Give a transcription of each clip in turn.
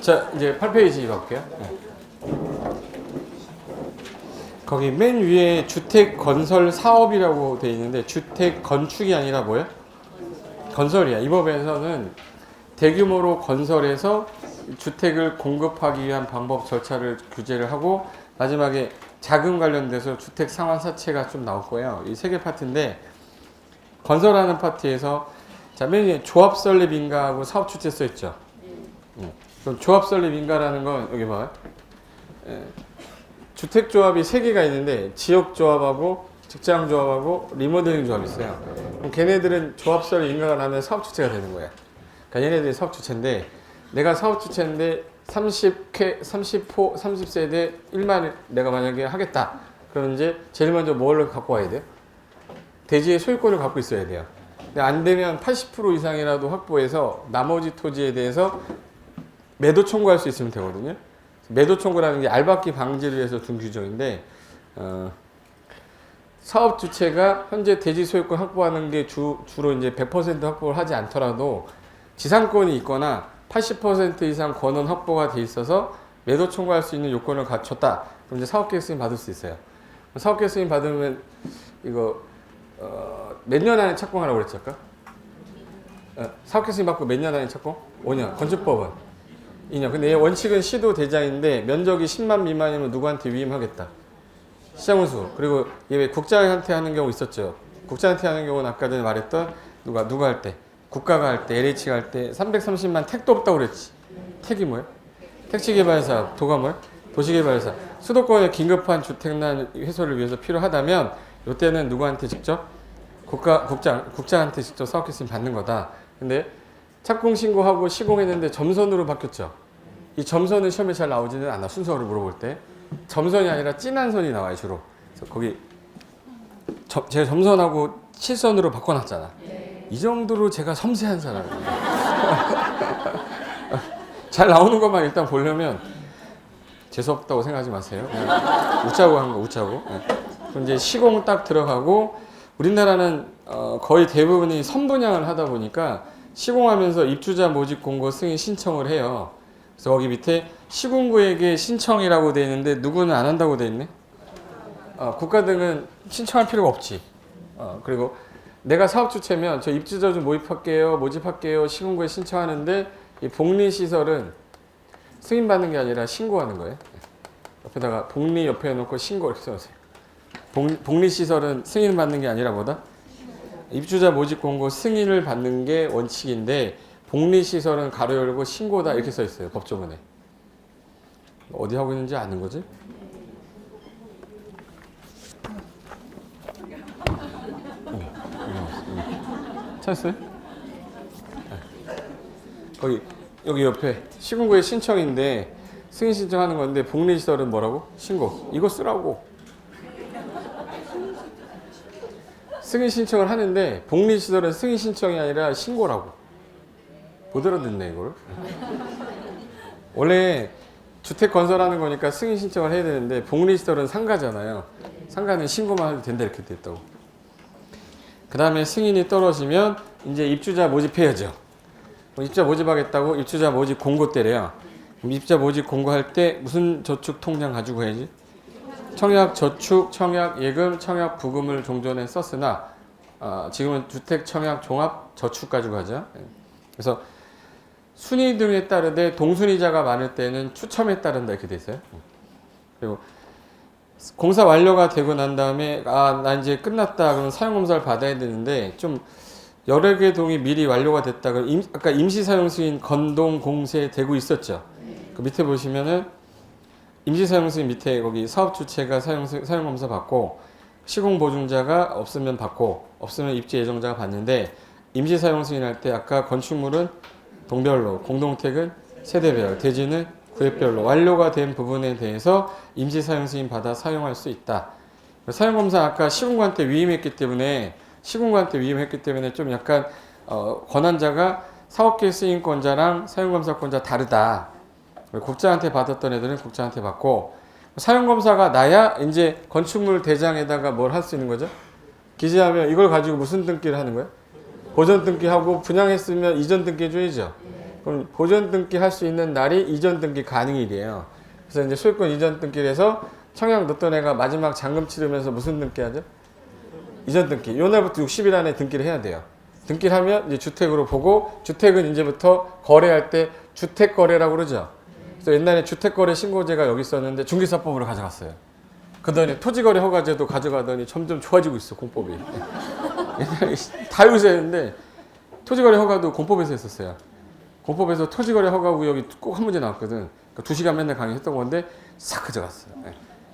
자, 이제 8페이지 가볼게요. 거기 맨 위에 주택 건설 사업이라고 돼 있는데 주택 건축이 아니라 뭐야? 건설이야. 이 법에서는 대규모로 건설해서 주택을 공급하기 위한 방법 절차를 규제를 하고 마지막에 자금 관련돼서 주택 상환 사채가 좀 나올 거예요. 이 세 개 파트인데 건설하는 파트에서 자, 맨 위에 조합 설립 인가하고 사업 주체 써 있죠. 그럼 조합 설립 인가라는 건 여기 봐요. 주택 조합이 세 개가 있는데 지역 조합하고 직장 조합하고 리모델링 조합이 있어요. 그럼 걔네들은 조합 설립 인가가 나면 사업 주체가 되는 거야. 그러니까 얘네들이 사업 주체인데 내가 사업 주체인데 30호 30세대 1만 내가 만약에 하겠다. 그럼 이제 제일 먼저 뭘 갖고 와야 돼요? 대지의 소유권을 갖고 있어야 돼요. 근데 안 되면 80% 이상이라도 확보해서 나머지 토지에 대해서 매도 청구할 수 있으면 되거든요. 매도 청구라는 게 알박기 방지를 위해서 둔 규정인데 사업 주체가 현재 대지 소유권 확보하는 게 주로 이제 100% 확보를 하지 않더라도 지상권이 있거나 80% 이상 권원 확보가 돼 있어서 매도 청구할 수 있는 요건을 갖췄다. 그럼 이제 사업계획 승인 받을 수 있어요. 사업계획 승인 받으면 이거 몇 년 안에 착공하라고 그랬지 아까? 사업계획 승인 받고 몇 년 안에 착공? 5년. 건축법은 2년. 근데 얘 원칙은 시도 대장인데 면적이 10만 미만이면 누구한테 위임하겠다. 시장운수. 그리고 얘 왜 국장한테 하는 경우 있었죠. 국장한테 하는 경우는 아까 전에 말했던 누가 할 때. 국가가 할 때, LH가 할 때 330만 택도 없다고 그랬지. 택이 뭐야? 택지개발사, 도가 도시개발사. 수도권에 긴급한 주택난 해소를 위해서 필요하다면 이때는 누구한테 직접? 국장한테 직접 사업계획 승인 받는 거다. 근데 착공 신고하고 시공했는데 점선으로 바뀌었죠. 이 점선은 시험에 잘 나오지는 않아. 순서를 물어볼 때. 점선이 아니라 진한 선이 나와요, 주로. 그래서 거기 제가 점선하고 실선으로 바꿔놨잖아. 이 정도로 제가 섬세한 사람이에요. 잘 나오는 것만 일단 보려면 재수없다고 생각하지 마세요. 웃자고 한 거, 웃자고. 그럼 이제 시공 딱 들어가고 우리나라는 거의 대부분이 선분양을 하다 보니까 시공하면서 입주자 모집 공고 승인 신청을 해요. 그래서 거기 밑에 시군구에게 신청이라고 돼 있는데 누구는 안 한다고 돼 있네. 국가 등은 신청할 필요가 없지. 그리고 내가 사업 주체면 저 입주자 좀 모집할게요. 시군구에 신청하는데 이 복리시설은 승인 받는 게 아니라 신고하는 거예요. 옆에다가 복리 옆에 놓고 신고 이렇게 써주세요. 복리시설은 승인 받는 게 아니라 뭐다? 입주자 모집 공고 승인을 받는 게 원칙인데 복리시설은 가로 열고 신고다 이렇게 써 있어요. 법조문에. 어디 하고 있는지 아는 거지? 찾았어요? 여기 옆에 시군구에 신청인데 승인 신청하는 건데 복리시설은 뭐라고? 신고. 이거 쓰라고. 승인 신청을 하는데 복리시설은 승인 신청이 아니라 신고라고. 못 알아듣네 이걸. 원래 주택 건설하는 거니까 승인 신청을 해야 되는데 복리시설은 상가잖아요. 상가는 신고만 해도 된다 이렇게 돼 있다고. 그 다음에 승인이 떨어지면 이제 입주자 모집해야죠. 입주자 모집하겠다고 입주자 모집 공고 때래요. 입주자 모집 공고할 때 무슨 저축 통장 가지고 해야지? 청약 저축, 청약 예금, 청약 부금을 종전에 썼으나 지금은 주택 청약 종합 저축 가지고 하죠. 그래서 순위 등에 따르되 동순위자가 많을 때는 추첨에 따른다 이렇게 돼 있어요. 그리고 공사 완료가 되고 난 다음에 나 이제 끝났다 그러면 사용검사를 받아야 되는데 좀 여러 개 동이 미리 완료가 됐다 그러면 아까 임시사용 승인 건동 공세 되고 있었죠. 그 밑에 보시면은 임시사용 승인 밑에 거기 사업 주체가 사용검사 받고 시공 보증자가 없으면 받고 없으면 입지 예정자가 받는데 임시사용 승인할 때 아까 건축물은 동별로, 공동택은 세대별, 대지는 구획별로 완료가 된 부분에 대해서 임시사용 승인 받아 사용할 수 있다. 사용검사 아까 시공관한테 위임했기 때문에 좀 약간 권한자가 사업계획 승인권자랑 사용검사권자 다르다. 국장한테 받았던 애들은 국장한테 받고 사용검사가 나야 이제 건축물 대장에다가 뭘 할 수 있는 거죠? 기재하면 이걸 가지고 무슨 등기를 하는 거예요? 보전 등기하고 분양했으면 이전 등기 해줘야죠. 그럼 보존 등기 할 수 있는 날이 이전 등기 가능일이에요. 그래서 이제 소유권 이전 등기를 해서 청약 넣었던 애가 마지막 잔금 치르면서 무슨 등기 하죠? 이전 등기. 요 날부터 60일 안에 등기를 해야 돼요. 등기를 하면 이제 주택으로 보고, 주택은 이제부터 거래할 때 주택거래라고 그러죠. 그래서 옛날에 주택거래 신고제가 여기 있었는데 중개사법으로 가져갔어요. 그러더니 토지거래 허가제도 가져가더니 점점 좋아지고 있어, 공법이. 옛날에 다 여기서 했는데 토지거래 허가도 공법에서 했었어요. 공법에서 토지거래 허가 구역이 꼭 한 문제 나왔거든. 그러니까 2시간 맨날 강의했던 건데 싹 가져갔어요.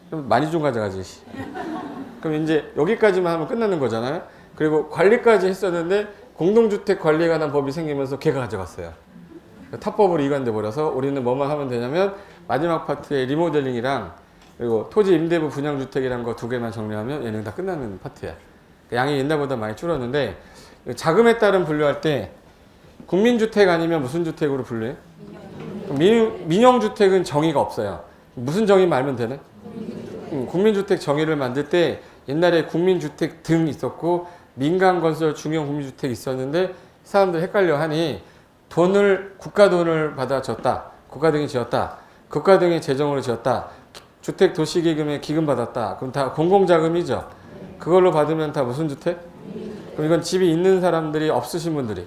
그럼 많이 좀 가져가지. 그럼 이제 여기까지만 하면 끝나는 거잖아요. 그리고 관리까지 했었는데 공동주택 관리에 관한 법이 생기면서 걔가 가져갔어요. 탑법으로 이관돼 버려서 우리는 뭐만 하면 되냐면 마지막 파트에 리모델링이랑 그리고 토지 임대부 분양주택이란 거 2개만 정리하면 얘는 다 끝나는 파트야. 양이 옛날보다 많이 줄었는데 자금에 따른 분류할 때 국민주택 아니면 무슨 주택으로 분류해? 민영주택은 정의가 없어요. 무슨 정의 말면 되네? 국민주택 정의를 만들 때 옛날에 국민주택 등 있었고 민간건설 중형 국민주택 있었는데 사람들 헷갈려 하니 돈을 국가 돈을 받아 줬다. 국가 등이 지었다. 국가 등의 재정으로 지었다. 주택 도시기금에 기금 받았다. 그럼 다 공공자금이죠. 그걸로 받으면 다 무슨 주택? 그럼 이건 집이 있는 사람들이 없으신 분들이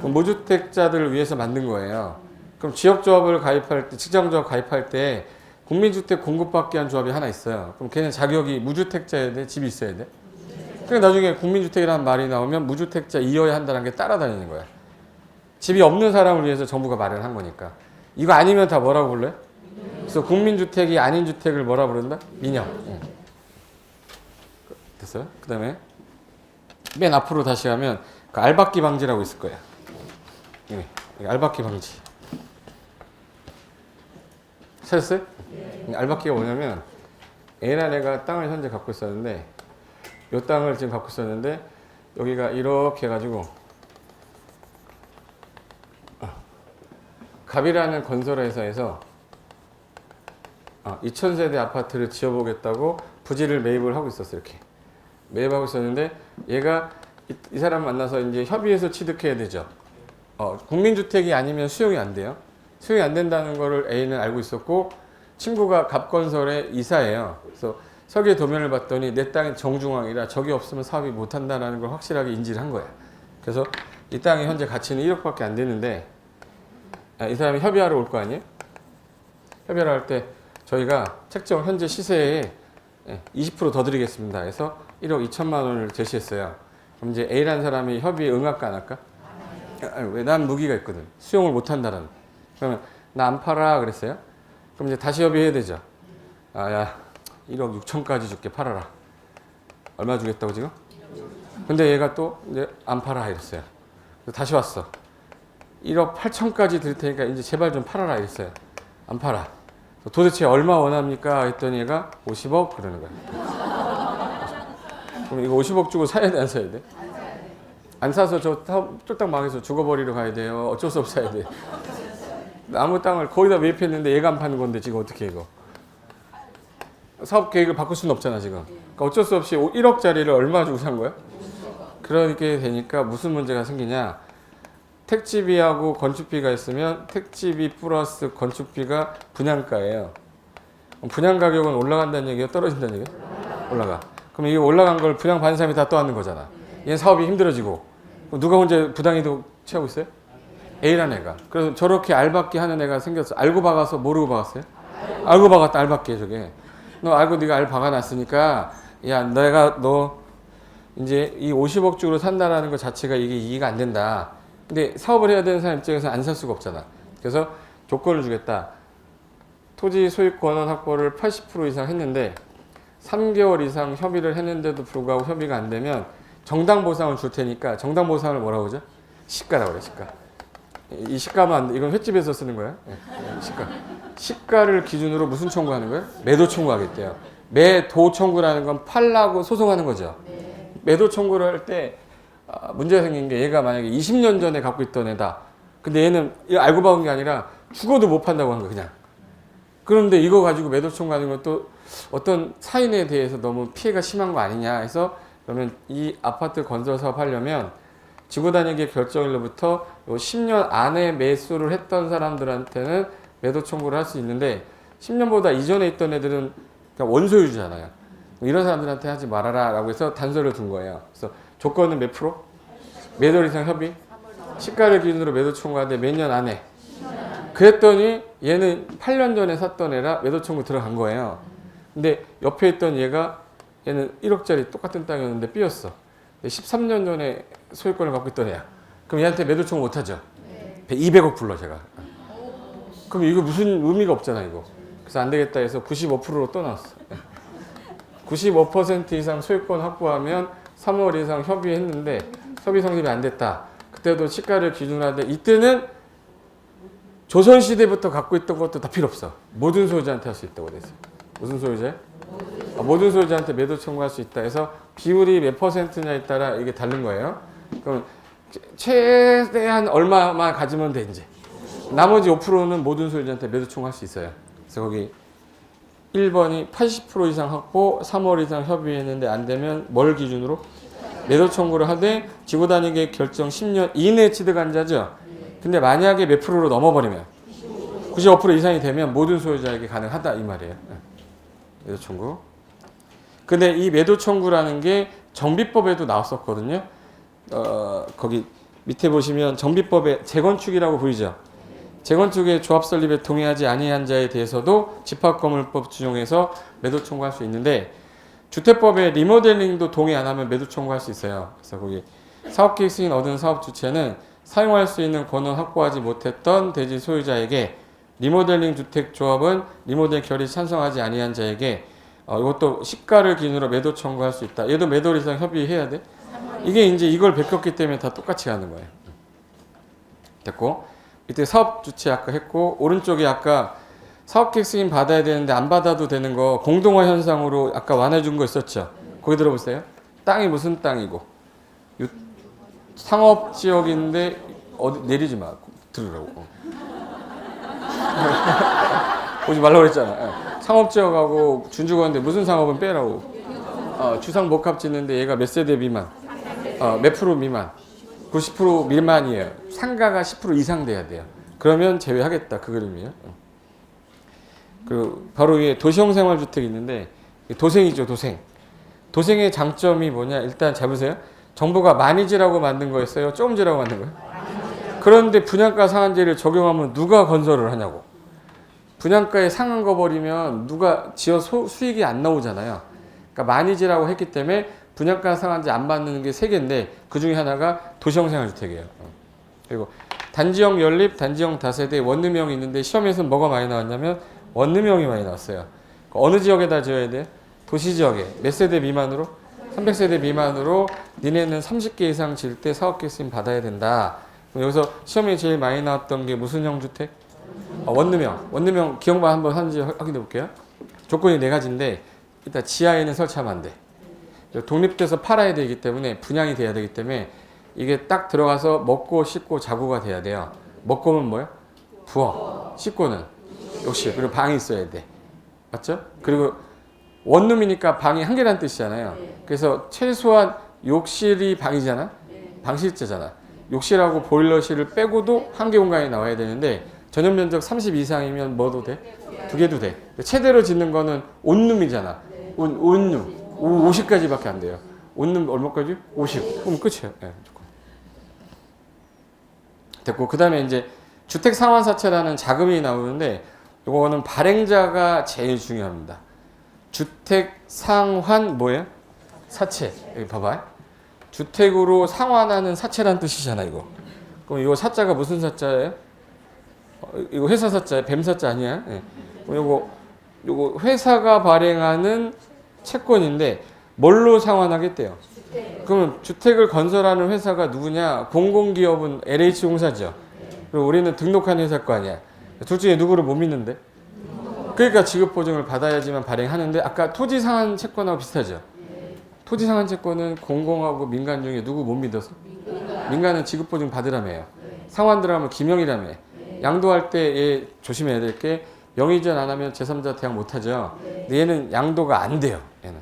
무주택자들을 위해서 만든 거예요. 그럼 지역조합을 가입할 때, 직장조합 가입할 때 국민주택 공급받기 위한 조합이 하나 있어요. 그럼 걔는 자격이 무주택자여야 돼? 집이 있어야 돼? 그러니까 나중에 국민주택이라는 말이 나오면 무주택자이어야 한다는 게 따라다니는 거야. 집이 없는 사람을 위해서 정부가 마련한 거니까. 이거 아니면 다 뭐라고 불러요? 그래서 국민주택이 아닌 주택을 뭐라 부른다? 민영. 됐어요? 그 다음에 맨 앞으로 다시 가면 그 알박기 방지라고 있을 거예요. 알박기 방지. 찾았어요? 알박기가 뭐냐면 A란 애가 땅을 현재 갖고 있었는데 이 땅을 지금 갖고 있었는데 여기가 이렇게 해가지고 갑이라는 건설회사에서 2000세대 아파트를 지어보겠다고 부지를 매입을 하고 있었어요. 이렇게 매입하고 있었는데 얘가 이 사람 만나서 이제 협의해서 취득해야 되죠. 국민주택이 아니면 수용이 안 돼요. 수용이 안 된다는 거를 A는 알고 있었고 친구가 갑건설의 이사예요. 그래서 설계 도면을 봤더니 내 땅이 정중앙이라 저기 없으면 사업이 못 한다는 걸 확실하게 인지를 한 거예요. 그래서 이 땅의 현재 가치는 1억밖에 안 되는데 이 사람이 협의하러 올 거 아니에요? 협의하러 할 때 저희가 책정 현재 시세에 20% 더 드리겠습니다. 해서 1억 2천만 원을 제시했어요. 그럼 이제 A라는 사람이 협의에 응할까 안 할까? 왜? 난 무기가 있거든. 수용을 못 한다는. 그러면 나 안 팔아 그랬어요. 그럼 이제 다시 협의해야 되죠. 야 1억 6천까지 줄게 팔아라. 얼마 주겠다고 지금? 근데 얘가 또 이제 안 팔아 이랬어요. 다시 왔어. 1억 8천까지 드릴 테니까 이제 제발 좀 팔아라 이랬어요. 안 팔아. 도대체 얼마 원합니까? 했더니 얘가 50억 그러는 거야. 그럼 이거 50억 주고 사야 돼 안 사야 돼? 안 사서 저 쫄딱 망해서 죽어버리러 가야 돼요. 어쩔 수 없이 사야 돼. 아무 땅을 거의 다 매입했는데 얘가 안 파는 건데 지금 어떻게 해 이거? 사업 계획을 바꿀 수는 없잖아 지금. 그러니까 어쩔 수 없이 1억짜리를 얼마 주고 산 거야? 그렇게 되니까 무슨 문제가 생기냐? 택지비하고 건축비가 있으면 택지비 플러스 건축비가 분양가예요. 분양 가격은 올라간다는 얘기가 떨어진다는 얘기야? 올라가. 그럼 이게 올라간 걸 분양받는 사람이 다 떠안는 거잖아. 얘는 사업이 힘들어지고. 누가 혼자 부당이도 취하고 있어요? A라는 애가. 그래서 저렇게 알박기 하는 애가 생겼어. 알고 박아서 모르고 박았어요? 알고 박았다 알박기에 저게. 너 알고 네가 알 박아놨으니까 야 내가 너 이제 이 50억 주로 산다라는 것 자체가 이게 이해가 안 된다. 근데 사업을 해야 되는 사람 입장에서 안 살 수가 없잖아. 그래서 조건을 주겠다. 토지 소유권 확보를 80% 이상 했는데 3개월 이상 협의를 했는데도 불구하고 협의가 안 되면 정당 보상을 줄 테니까 정당 보상을 뭐라고 하죠? 시가라고 그래 시가. 이 시가만 안 돼. 이건 횟집에서 쓰는 거야. 시가. 시가를 기준으로 무슨 청구하는 거예요? 매도 청구하겠대요. 매도 청구라는 건 팔라고 소송하는 거죠. 매도 청구를 할 때 문제가 생긴 게 얘가 만약에 20년 전에 갖고 있던 애다. 근데 얘는 이거 알고 박은 게 아니라 죽어도 못 판다고 한 거야 그냥. 그런데 이거 가지고 매도 청구하는 것도 어떤 사인에 대해서 너무 피해가 심한 거 아니냐 해서 그러면 이 아파트 건설 사업 하려면 지구단위계 결정일로부터 요 10년 안에 매수를 했던 사람들한테는 매도 청구를 할 수 있는데 10년보다 이전에 있던 애들은 그냥 원소유주잖아요. 이런 사람들한테 하지 말아라 라고 해서 단서를 둔 거예요. 그래서 조건은 몇 프로? 매도 이상 협의? 시가를 기준으로 매도 청구하되 몇 년 안에? 그랬더니 얘는 8년 전에 샀던 애라 매도 청구 들어간 거예요. 근데 옆에 있던 얘가 얘는 1억짜리 똑같은 땅이었는데 삐었어. 13년 전에 소유권을 갖고 있던 애야. 그럼 얘한테 매도 청구 못하죠? 200억 불러 제가. 그럼 이거 무슨 의미가 없잖아 이거. 그래서 안 되겠다 해서 95%로 떠났어. 95% 이상 소유권 확보하면 3월 이상 협의했는데 협의 성립이 안 됐다. 그때도 시가를 기준으로 하는데 이때는 조선시대부터 갖고 있던 것도 다 필요 없어. 모든 소유자한테 할 수 있다고 됐어요. 무슨 소유자? 모든 소유자한테 매도 청구할 수 있다 해서 비율이 몇 퍼센트냐에 따라 이게 다른 거예요. 그럼 최대한 얼마만 가지면 돼 이제. 나머지 5%는 모든 소유자한테 매도 청구할 수 있어요. 그래서 거기 1번이 80% 이상 확보, 3월 이상 협의했는데 안 되면 뭘 기준으로? 매도 청구를 하되 지구단위계 결정 10년 이내 취득한자죠. 근데 만약에 몇 프로로 넘어버리면 95% 이상이 되면 모든 소유자에게 가능하다 이 말이에요. 매도 청구. 근데 이 매도 청구라는 게 정비법에도 나왔었거든요. 거기 밑에 보시면 정비법에 재건축이라고 보이죠. 재건축의 조합 설립에 동의하지 아니한 자에 대해서도 집합건물법 준용해서 매도 청구할 수 있는데 주택법에 리모델링도 동의 안 하면 매도 청구할 수 있어요. 그래서 거기 사업계획 승인 얻은 사업 주체는 사용할 수 있는 권한 확보하지 못했던 대지 소유자에게 리모델링 주택 조합은 리모델 결의 찬성하지 아니한 자에게 이것도 시가를 기준으로 매도 청구할 수 있다. 얘도 매도 이상 협의해야 돼. 이게 이제 이걸 베꼈기 때문에 다 똑같이 하는 거예요. 됐고 밑에 사업 주체 아까 했고 오른쪽에 아까 사업계획 승인 받아야 되는데 안 받아도 되는 거 공동화 현상으로 아까 완화해 준 거 있었죠. 거기 들어보세요. 땅이 무슨 땅이고 상업지역인데 어디 내리지 마. 들으라고. 오지 말라고 그랬잖아. 상업지역하고 준주거인데 무슨 상업은 빼라고. 주상 복합 짓는데 얘가 몇 세대 미만? 몇 프로 미만? 90% 미만이에요. 상가가 10% 이상 돼야 돼요. 그러면 제외하겠다. 그 그림이에요. 그리고 바로 위에 도시형 생활주택이 있는데 도생이죠. 도생. 도생의 장점이 뭐냐. 일단 잡으세요. 정부가 많이지라고 만든 거였어요? 조금지라고 만든 거예요? 그런데 분양가 상한제를 적용하면 누가 건설을 하냐고. 분양가에 상한 거 버리면 누가 지어 수익이 안 나오잖아요. 그러니까 많이지라고 했기 때문에 분양가 상한제 안 받는 게 3개인데 그 중에 하나가 도시형 생활주택이에요. 그리고 단지형 연립, 단지형 다세대, 원룸형이 있는데 시험에서는 뭐가 많이 나왔냐면 원룸형이 많이 나왔어요. 어느 지역에다 지어야 돼요? 도시지역에. 몇 세대 미만으로? 300세대 미만으로 니네는 30개 이상 질 때 사업계획 승인 받아야 된다. 그럼 여기서 시험에 제일 많이 나왔던 게 무슨 형 주택? 원룸형. 원룸형 기억만 한번 하는지 확인해 볼게요. 조건이 4가지인데 일단 지하에는 설치하면 안 돼. 독립돼서 팔아야 되기 때문에 분양이 돼야 되기 때문에 이게 딱 들어가서 먹고 씻고 자고가 돼야 돼요. 먹고는 뭐야? 부엌. 씻고는 욕실. 그리고 방이 있어야 돼. 맞죠? 그리고 원룸이니까 방이 한 개란 뜻이잖아요. 그래서 최소한 욕실이 방이잖아. 방실제잖아. 욕실하고 보일러실을 빼고도 한 개 공간이 나와야 되는데 전용 면적 30 이상이면 뭐도 돼? 2개도 돼. 최대로 짓는 거는 온룸이잖아. 온룸. 50까지밖에 안 돼요. 온룸 얼마까지? 50. 그럼 끝이에요. 네, 됐고 그 다음에 이제 주택 상환 사채라는 자금이 나오는데 이거는 발행자가 제일 중요합니다. 주택 상환 뭐예요? 사채. 여기 봐봐. 주택으로 상환하는 사채란 뜻이잖아 이거. 그럼 이거 사자가 무슨 사자예요? 이거 회사 사자예요? 뱀 사자 아니야? 네. 요거 회사가 발행하는 채권인데 뭘로 상환하겠대요? 그러면 주택을 건설하는 회사가 누구냐? 공공기업은 LH공사죠. 그리고 우리는 등록한 회사일 거 아니야. 둘 중에 누구를 못 믿는데? 그러니까 지급보증을 받아야지만 발행하는데 아까 토지상환 채권하고 비슷하죠. 토지상환 채권은 공공하고 민간 중에 누구 못 믿어서? 민간은 지급보증 받으라며요. 상환 들어가면 기명이라며. 양도할 때 얘 조심해야 될 게 영의전 안 하면 제3자 대항 못하죠. 근데 얘는 양도가 안 돼요. 얘는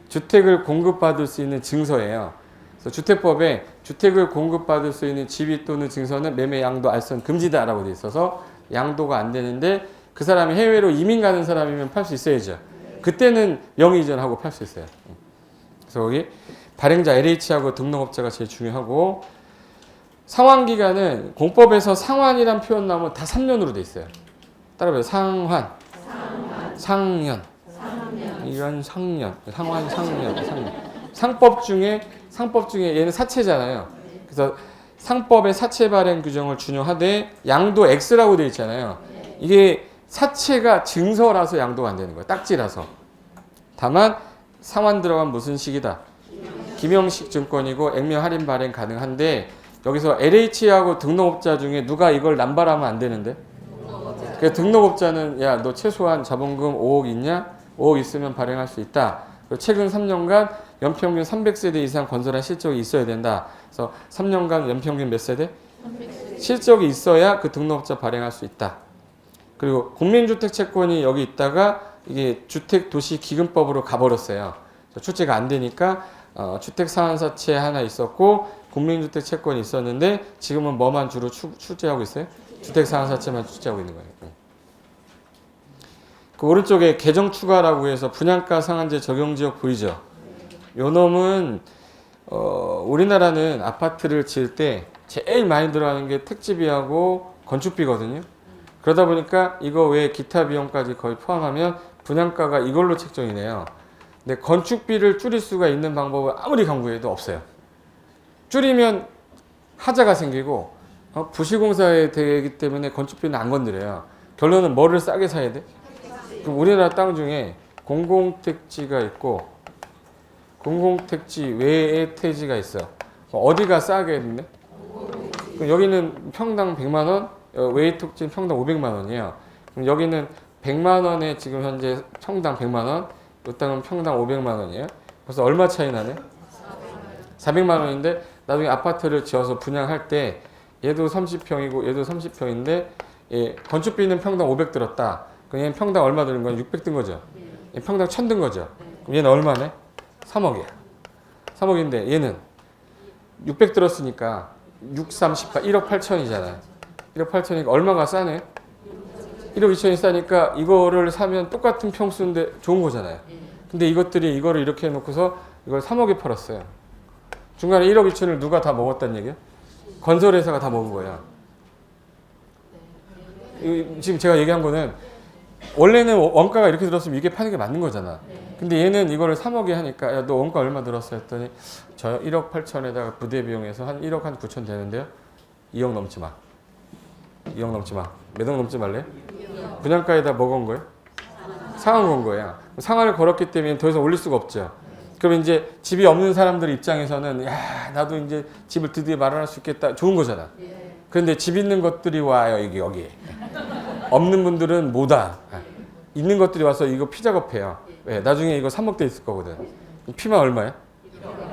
주택을 공급받을 수 있는 증서예요. 그래서 그래서 주택법에 주택을 공급받을 수 있는 지위 또는 증서는 매매, 양도, 알선 금지다라고 돼 있어서 양도가 안 되는데 그 사람이 해외로 이민 가는 사람이면 팔 수 있어야죠. 그때는 명의 이전하고 팔 수 있어요. 그래서 거기 발행자 LH하고 등록업자가 제일 중요하고 상환기간은 공법에서 상환이란 표현 나오면 다 3년으로 돼 있어요. 따라해요. 상환. 상년. 이런 상년. 상환, 상년. 상법 중에 얘는 사채잖아요. 그래서 상법의 사채 발행 규정을 준용하되 양도 X라고 되어 있잖아요. 이게 사채가 증서라서 양도가 안 되는 거예요. 딱지라서. 다만 상환 들어간 무슨 식이다. 김영식 증권이고 액면 할인 발행 가능한데 여기서 LH하고 등록업자 중에 누가 이걸 남발하면 안 되는데. 그래서 등록업자는 야, 너 최소한 자본금 5억 있냐? 5억 있으면 발행할 수 있다. 그리고 최근 3년간 연평균 300세대 이상 건설한 실적이 있어야 된다. 그래서 3년간 연평균 몇 세대? 300세대. 실적이 있어야 그 등록업자 발행할 수 있다. 그리고 국민주택 채권이 여기 있다가 이게 주택도시기금법으로 가버렸어요. 출제가 안 되니까 주택상환사채 하나 있었고 국민주택 채권이 있었는데 지금은 뭐만 주로 출제하고 있어요? 주택상환사채만 출제하고 있는 거예요. 그 오른쪽에 개정 추가라고 해서 분양가 상한제 적용지역 보이죠? 요 놈은 우리나라는 아파트를 지을 때 제일 많이 들어가는 게 택지비하고 건축비거든요. 그러다 보니까 이거 외에 기타 비용까지 거의 포함하면 분양가가 이걸로 책정이네요. 근데 건축비를 줄일 수가 있는 방법은 아무리 강구해도 없어요. 줄이면 하자가 생기고 부실공사에 되기 때문에 건축비는 안 건드려요. 결론은 뭐를 싸게 사야 돼? 그럼 우리나라 땅 중에 공공택지가 있고 공공택지 외에 택지가 있어. 어디가 싸게 됐네? 여기는 평당 100만 원, 외의 택지는 평당 500만 원이에요. 그럼 여기는 100만 원에 지금 현재 평당 100만 원, 이 땅은 평당 500만 원이에요. 그래서 얼마 차이 나네? 400만 원인데 나중에 아파트를 지어서 분양할 때 얘도 30평이고 얘도 30평인데 예, 건축비는 평당 500 들었다. 그럼 얘는 평당 얼마 드는 거야? 600 든 거죠. 얘는 평당 1000 든 거죠. 그럼 얘는 얼마네? 3억이야. 3억인데 얘는 600 들었으니까 6, 38, 1억 8천이잖아. 1억 8천이니까 얼마가 싸네? 1억 2천이 싸니까 이거를 사면 똑같은 평수인데 좋은 거잖아요. 근데 이거를 이렇게 해놓고서 이걸 3억에 팔았어요. 중간에 1억 2천을 누가 다 먹었단 얘기야? 건설회사가 다 먹은 거야. 지금 제가 얘기한 거는 원래는 원가가 이렇게 들었으면 이게 파는 게 맞는 거잖아. 근데 얘는 이거를 3억에 하니까 야, 너 원가 얼마 들었어? 했더니 저 1억 8천에다가 부대 비용해서 한 1억 한 9천 되는데요. 2억 넘지 마. 2억 넘지 마. 몇 억 넘지 말래? 분양가에다 뭐 건 거예요? 상한 건 거야. 상한을 걸었기 때문에 더 이상 올릴 수가 없죠. 그럼 이제 집이 없는 사람들 입장에서는 야 나도 이제 집을 드디어 마련할 수 있겠다. 좋은 거잖아. 그런데 집 있는 것들이 와요. 여기에. 없는 분들은 못 와. 있는 것들이 와서 이거 피 작업해요. 왜? 나중에 이거 3억대 있을 거거든. 피만 얼마야?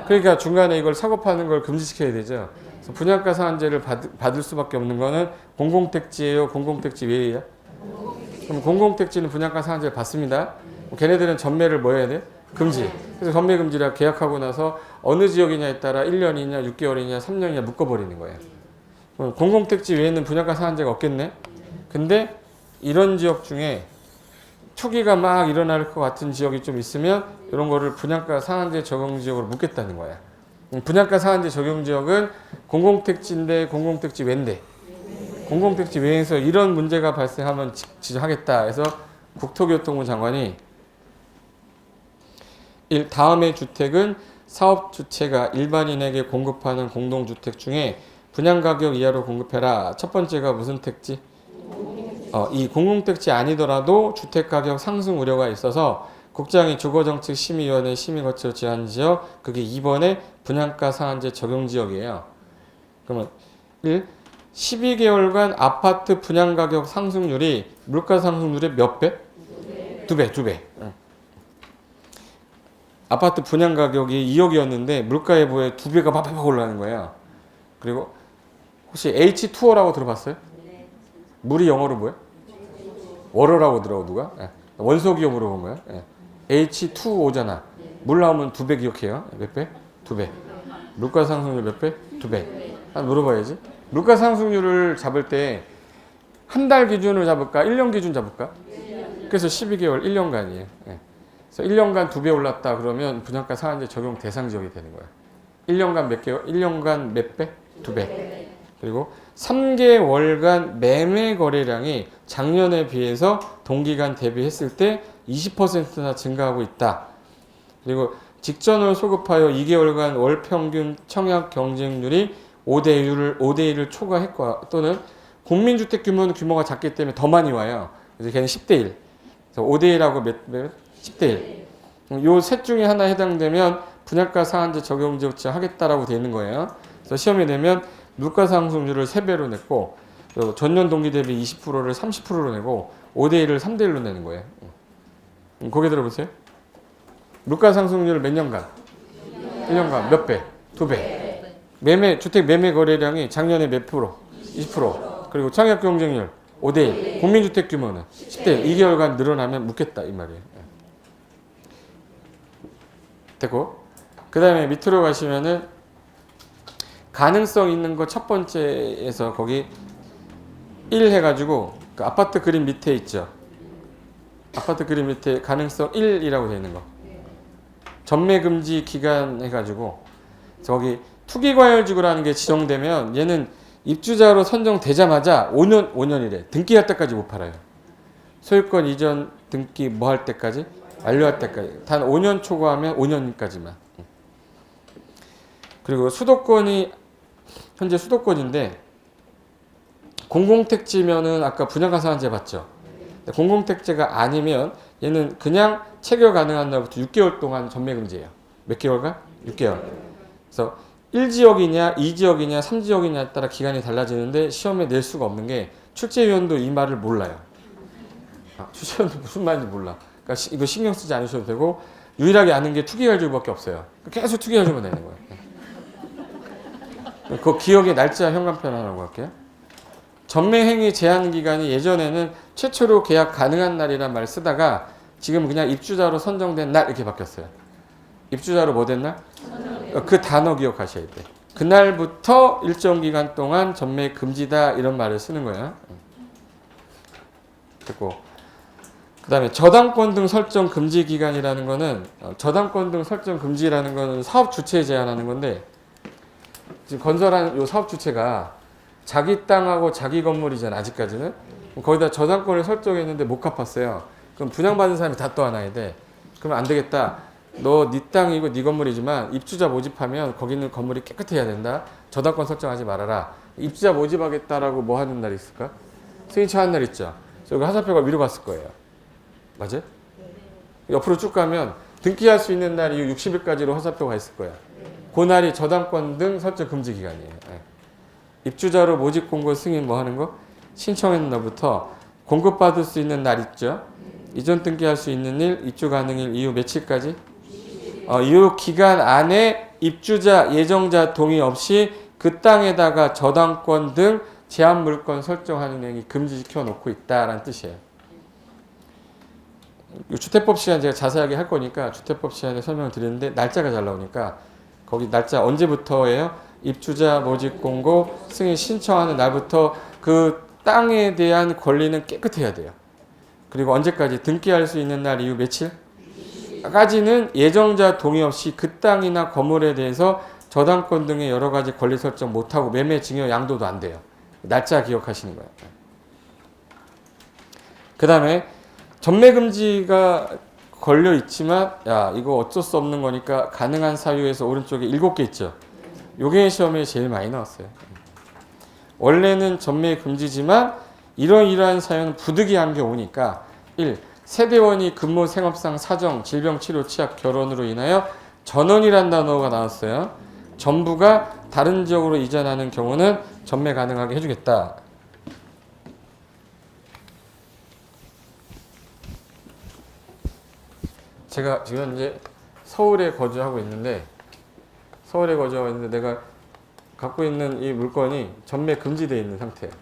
그러니까 중간에 이걸 사고 파는 걸 금지시켜야 되죠. 그래서 분양가 상한제를 받을 수밖에 없는 거는 공공택지예요? 공공택지 외에요? 그럼 공공택지는 분양가 상한제를 받습니다. 걔네들은 전매를 뭐 해야 돼? 금지. 그래서 전매 금지라 계약하고 나서 어느 지역이냐에 따라 1년이냐 6개월이냐 3년이냐 묶어버리는 거예요. 공공택지 외에는 분양가 상한제가 없겠네? 근데 이런 지역 중에 초기가 막 일어날 것 같은 지역이 좀 있으면 이런 거를 분양가 상한제 적용 지역으로 묶겠다는 거야. 분양가 상한제 적용 지역은 공공택지인데 공공택지 외인데 공공택지 외에서 이런 문제가 발생하면 지정하겠다 해서 국토교통부 장관이 다음의 주택은 사업주체가 일반인에게 공급하는 공동주택 중에 분양가격 이하로 공급해라. 첫 번째가 무슨 택지? 이 공공택지 아니더라도 주택가격 상승 우려가 있어서 국장이 주거정책심의위원회 심의 거쳐 제한 지역 그게 2번의 분양가 상한제 적용 지역이에요. 그러면 1. 12개월간 아파트 분양가격 상승률이 물가 상승률의 몇 배? 2배. 아파트 분양가격이 2억이었는데 물가에 비해 2배가 팍팍 올라가는 거예요. 그리고 혹시 H2O라고 들어봤어요? 물이 영어로 뭐예요? 워러라고 들어 누가? 원소기업 물어본 거야. H2O잖아. 물 나오면 2배 기억해요. 몇 배? 2배. 물가 상승률 몇 배? 2배. 한번 물어봐야지. 물가 상승률을 잡을 때 한 달 기준으로 잡을까? 1년 기준 잡을까? 그래서 12개월 1년간이에요. 예. 그래서 1년간 2배 올랐다 그러면 분양가 상한제 적용 대상 지역이 되는 거예요. 1년간 몇 개월? 1년간 몇 배? 2배. 그리고 3개월간 매매 거래량이 작년에 비해서 동기간 대비했을 때 20%나 증가하고 있다. 그리고 직전을 소급하여 2개월간 월 평균 청약 경쟁률이 5대1을 초과했거나 또는 국민주택 규모가 작기 때문에 더 많이 와요. 그래서 걔는 10대1. 그래서 5대1하고 몇 10대1. 요 셋 중에 하나 해당되면 분양가 상한제 적용 지역 하겠다라고 되어 있는 거예요. 그래서 시험에 내면 물가 상승률을 3배로 냈고 전년 동기 대비 20%를 30%로 내고 5대1을 3대1로 내는 거예요. 고개 들어보세요. 물가 상승률 몇 년간? 1년간 몇 배? 2배. 주택 매매 거래량이 작년에 몇 프로? 20%. 그리고 청약 경쟁률 5대1. 국민주택 규모는 10대1. 2개월간 늘어나면 묻겠다 이 말이에요. 됐고. 그 다음에 밑으로 가시면은 가능성 있는 거 첫 번째에서 거기 1 해가지고 그 아파트 그림 밑에 있죠. 아파트 그림 밑에 가능성 1이라고 되어 있는 거. 전매 금지 기간 해가지고 저기 투기과열지구라는 게 지정되면 얘는 입주자로 선정되자마자 5년이래. 등기할 때까지 못 팔아요. 소유권 이전 등기 뭐 할 때까지? 완료할 때까지. 단 5년 초과하면 5년까지만. 그리고 수도권이 현재 수도권인데 공공택지면은 아까 분양가 상한제 봤죠. 공공택지가 아니면 얘는 그냥 체결 가능한 날부터 6개월 동안 전매금지예요. 몇 개월간? 6개월. 그래서 1지역이냐 2지역이냐 3지역이냐에 따라 기간이 달라지는데 시험에 낼 수가 없는 게 출제위원도 이 말을 몰라요. 출제위원도 무슨 말인지 몰라. 그러니까 이거 신경 쓰지 않으셔도 되고 유일하게 아는 게 투기가율밖에 없어요. 계속 투기가율만 내는 거예요. 그 기억의 날짜 현관편 하라고 할게요. 전매행위 제한 기간이 예전에는 최초로 계약 가능한 날이란 말을 쓰다가 지금 그냥 입주자로 선정된 날 이렇게 바뀌었어요. 입주자로 뭐 된 날? 그 단어 기억하셔야 돼. 그날부터 일정 기간 동안 전매 금지다 이런 말을 쓰는 거예요. 됐고. 그 다음에 저당권 등 설정 금지 기간이라는 거는 저당권 등 설정 금지라는 거는 사업 주체에 제한하는 건데 지금 건설한 요 사업 주체가 자기 땅하고 자기 건물이잖아 아직까지는. 거기다 저당권을 설정했는데 못 갚았어요. 그럼 분양받은 사람이 다 떠안아야 돼. 그러면 안 되겠다. 너 네 땅이고 네 건물이지만 입주자 모집하면 거기는 건물이 깨끗해야 된다. 저당권 설정하지 말아라. 입주자 모집하겠다라고 뭐 하는 날이 있을까? 승인차 하는 날 있죠. 여기 화살표가 위로 갔을 거예요. 맞아요? 옆으로 쭉 가면 등기할 수 있는 날이 60일까지로 화살표가 있을 거야. 그 날이 저당권 등 설정 금지 기간이에요. 입주자로 모집 공고 승인 뭐 하는 거? 신청했는 날부터 공급받을 수 있는 날 있죠. 이전 등기할 수 있는 일, 입주 가능일 이후 며칠까지? 이 기간 안에 입주자, 예정자 동의 없이 그 땅에다가 저당권 등 제한 물건 설정하는 행위 금지시켜 놓고 있다라는 뜻이에요. 주택법 시간 제가 자세하게 할 거니까 주택법 시간에 설명을 드리는데 날짜가 잘 나오니까 거기 날짜 언제부터예요? 입주자 모집 공고 승인 신청하는 날부터 그 땅에 대한 권리는 깨끗해야 돼요. 그리고 언제까지? 등기할 수 있는 날 이후 며칠? 까지는 예정자 동의 없이 그 땅이나 건물에 대해서 저당권 등의 여러 가지 권리 설정 못하고 매매 증여 양도도 안 돼요. 날짜 기억하시는 거예요. 그 다음에 전매금지가 걸려 있지만 야 이거 어쩔 수 없는 거니까 가능한 사유에서 오른쪽에 7개 있죠. 요게 시험에 제일 많이 나왔어요. 원래는 전매 금지지만 이러이러한 사유는 부득이한 게 오니까 1. 세대원이 근무 생업상 사정, 질병, 치료, 취약, 결혼으로 인하여 전원이란 단어가 나왔어요. 전부가 다른 지역으로 이전하는 경우는 전매 가능하게 해주겠다. 제가 지금 현재 서울에 거주하고 있는데 내가 갖고 있는 이 물건이 전매 금지되어 있는 상태예요.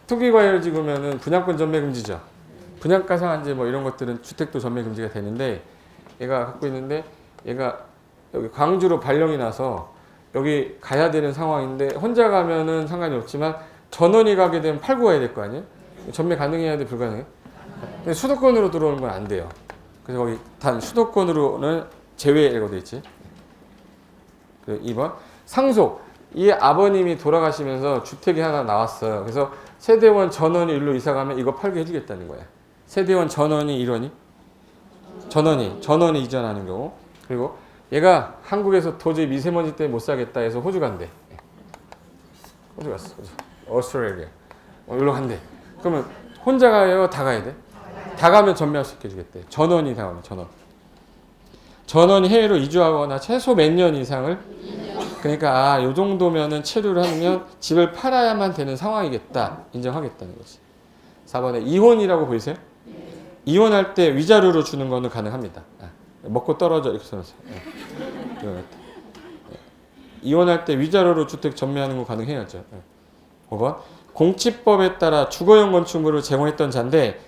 투기과열지구면은 분양권 전매 금지죠. 분양가 상한제 뭐 이런 것들은 주택도 전매 금지가 되는데 얘가 갖고 있는데 얘가 여기 광주로 발령이 나서 여기 가야 되는 상황인데 혼자 가면은 상관이 없지만 전원이 가게 되면 팔고 가야 될 거 아니에요? 전매 가능해야 돼, 불가능해? 근데 수도권으로 들어오는 건 안 돼요. 그래서 거기 단 수도권으로는 제외라고 돼 있지. 2번 상속. 이 아버님이 돌아가시면서 주택이 하나 나왔어요. 그래서 세대원 전원이 일로 이사 가면 이거 팔게 해주겠다는 거야. 세대원 전원이 일원이 전원이 이전하는 경우. 그리고 얘가 한국에서 도저히 미세먼지 때문에 못 사겠다 해서 호주 간대. 호주 갔어. 호주. 오스트레일리아. 일로 간대. 그러면 혼자 가요? 다 가야 돼? 다 가면 전매시켜주겠대. 전원이 다 가면 전원이 해외로 이주하거나 최소 몇 년 이상을 그러니까 요 정도면은 체류를 하면 집을 팔아야만 되는 상황이겠다. 인정하겠다는 거지. 4번에 이혼이라고 보이세요? 이혼할 때 위자료로 주는 거는 가능합니다. 먹고 떨어져 이렇게 써놨어요. 이혼할 때 위자료로 주택 전매하는 거 가능해야죠. 5번 공치법에 따라 주거용 건축물을 제공했던 자인데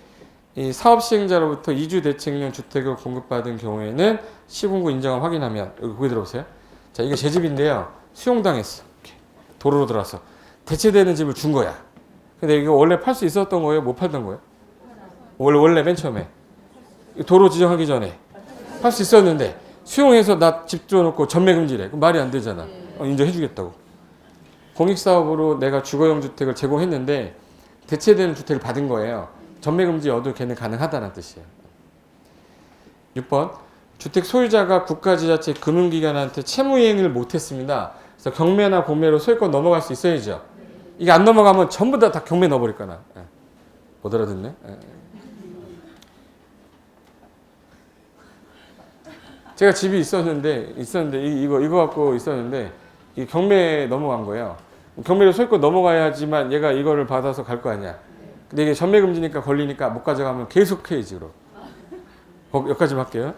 이 사업 시행자로부터 이주 대책용 주택을 공급받은 경우에는 시군구 인정을 확인하면 여기 거기 들어보세요. 자, 이게 제 집인데요. 수용당했어. 이렇게. 도로로 들어와서 대체되는 집을 준 거야. 근데 이거 원래 팔 수 있었던 거예요? 못 팔던 거예요? 원래 맨 처음에 도로 지정하기 전에 팔 수 있었는데 수용해서 나 집 줘놓고 전매금지래. 그럼 말이 안 되잖아. 인정해주겠다고. 공익사업으로 내가 주거용 주택을 제공했는데 대체되는 주택을 받은 거예요. 전매금지 여도 걔는 가능하다는 뜻이에요. 6번 주택 소유자가 국가지자체 금융기관한테 채무이행을 못했습니다. 그래서 경매나 공매로 소유권 넘어갈 수 있어야죠. 이게 안 넘어가면 전부 다 경매 넣어버릴 거나. 못 알아듣네. 제가 집이 있었는데 이거 갖고 있었는데 이 경매에 넘어간 거예요. 경매로 소유권 넘어가야지만 얘가 이거를 받아서 갈 거 아니야. 근데 이게 전매금지니까 걸리니까 못 가져가면 계속 해야지 그럼. 여기까지만 할게요.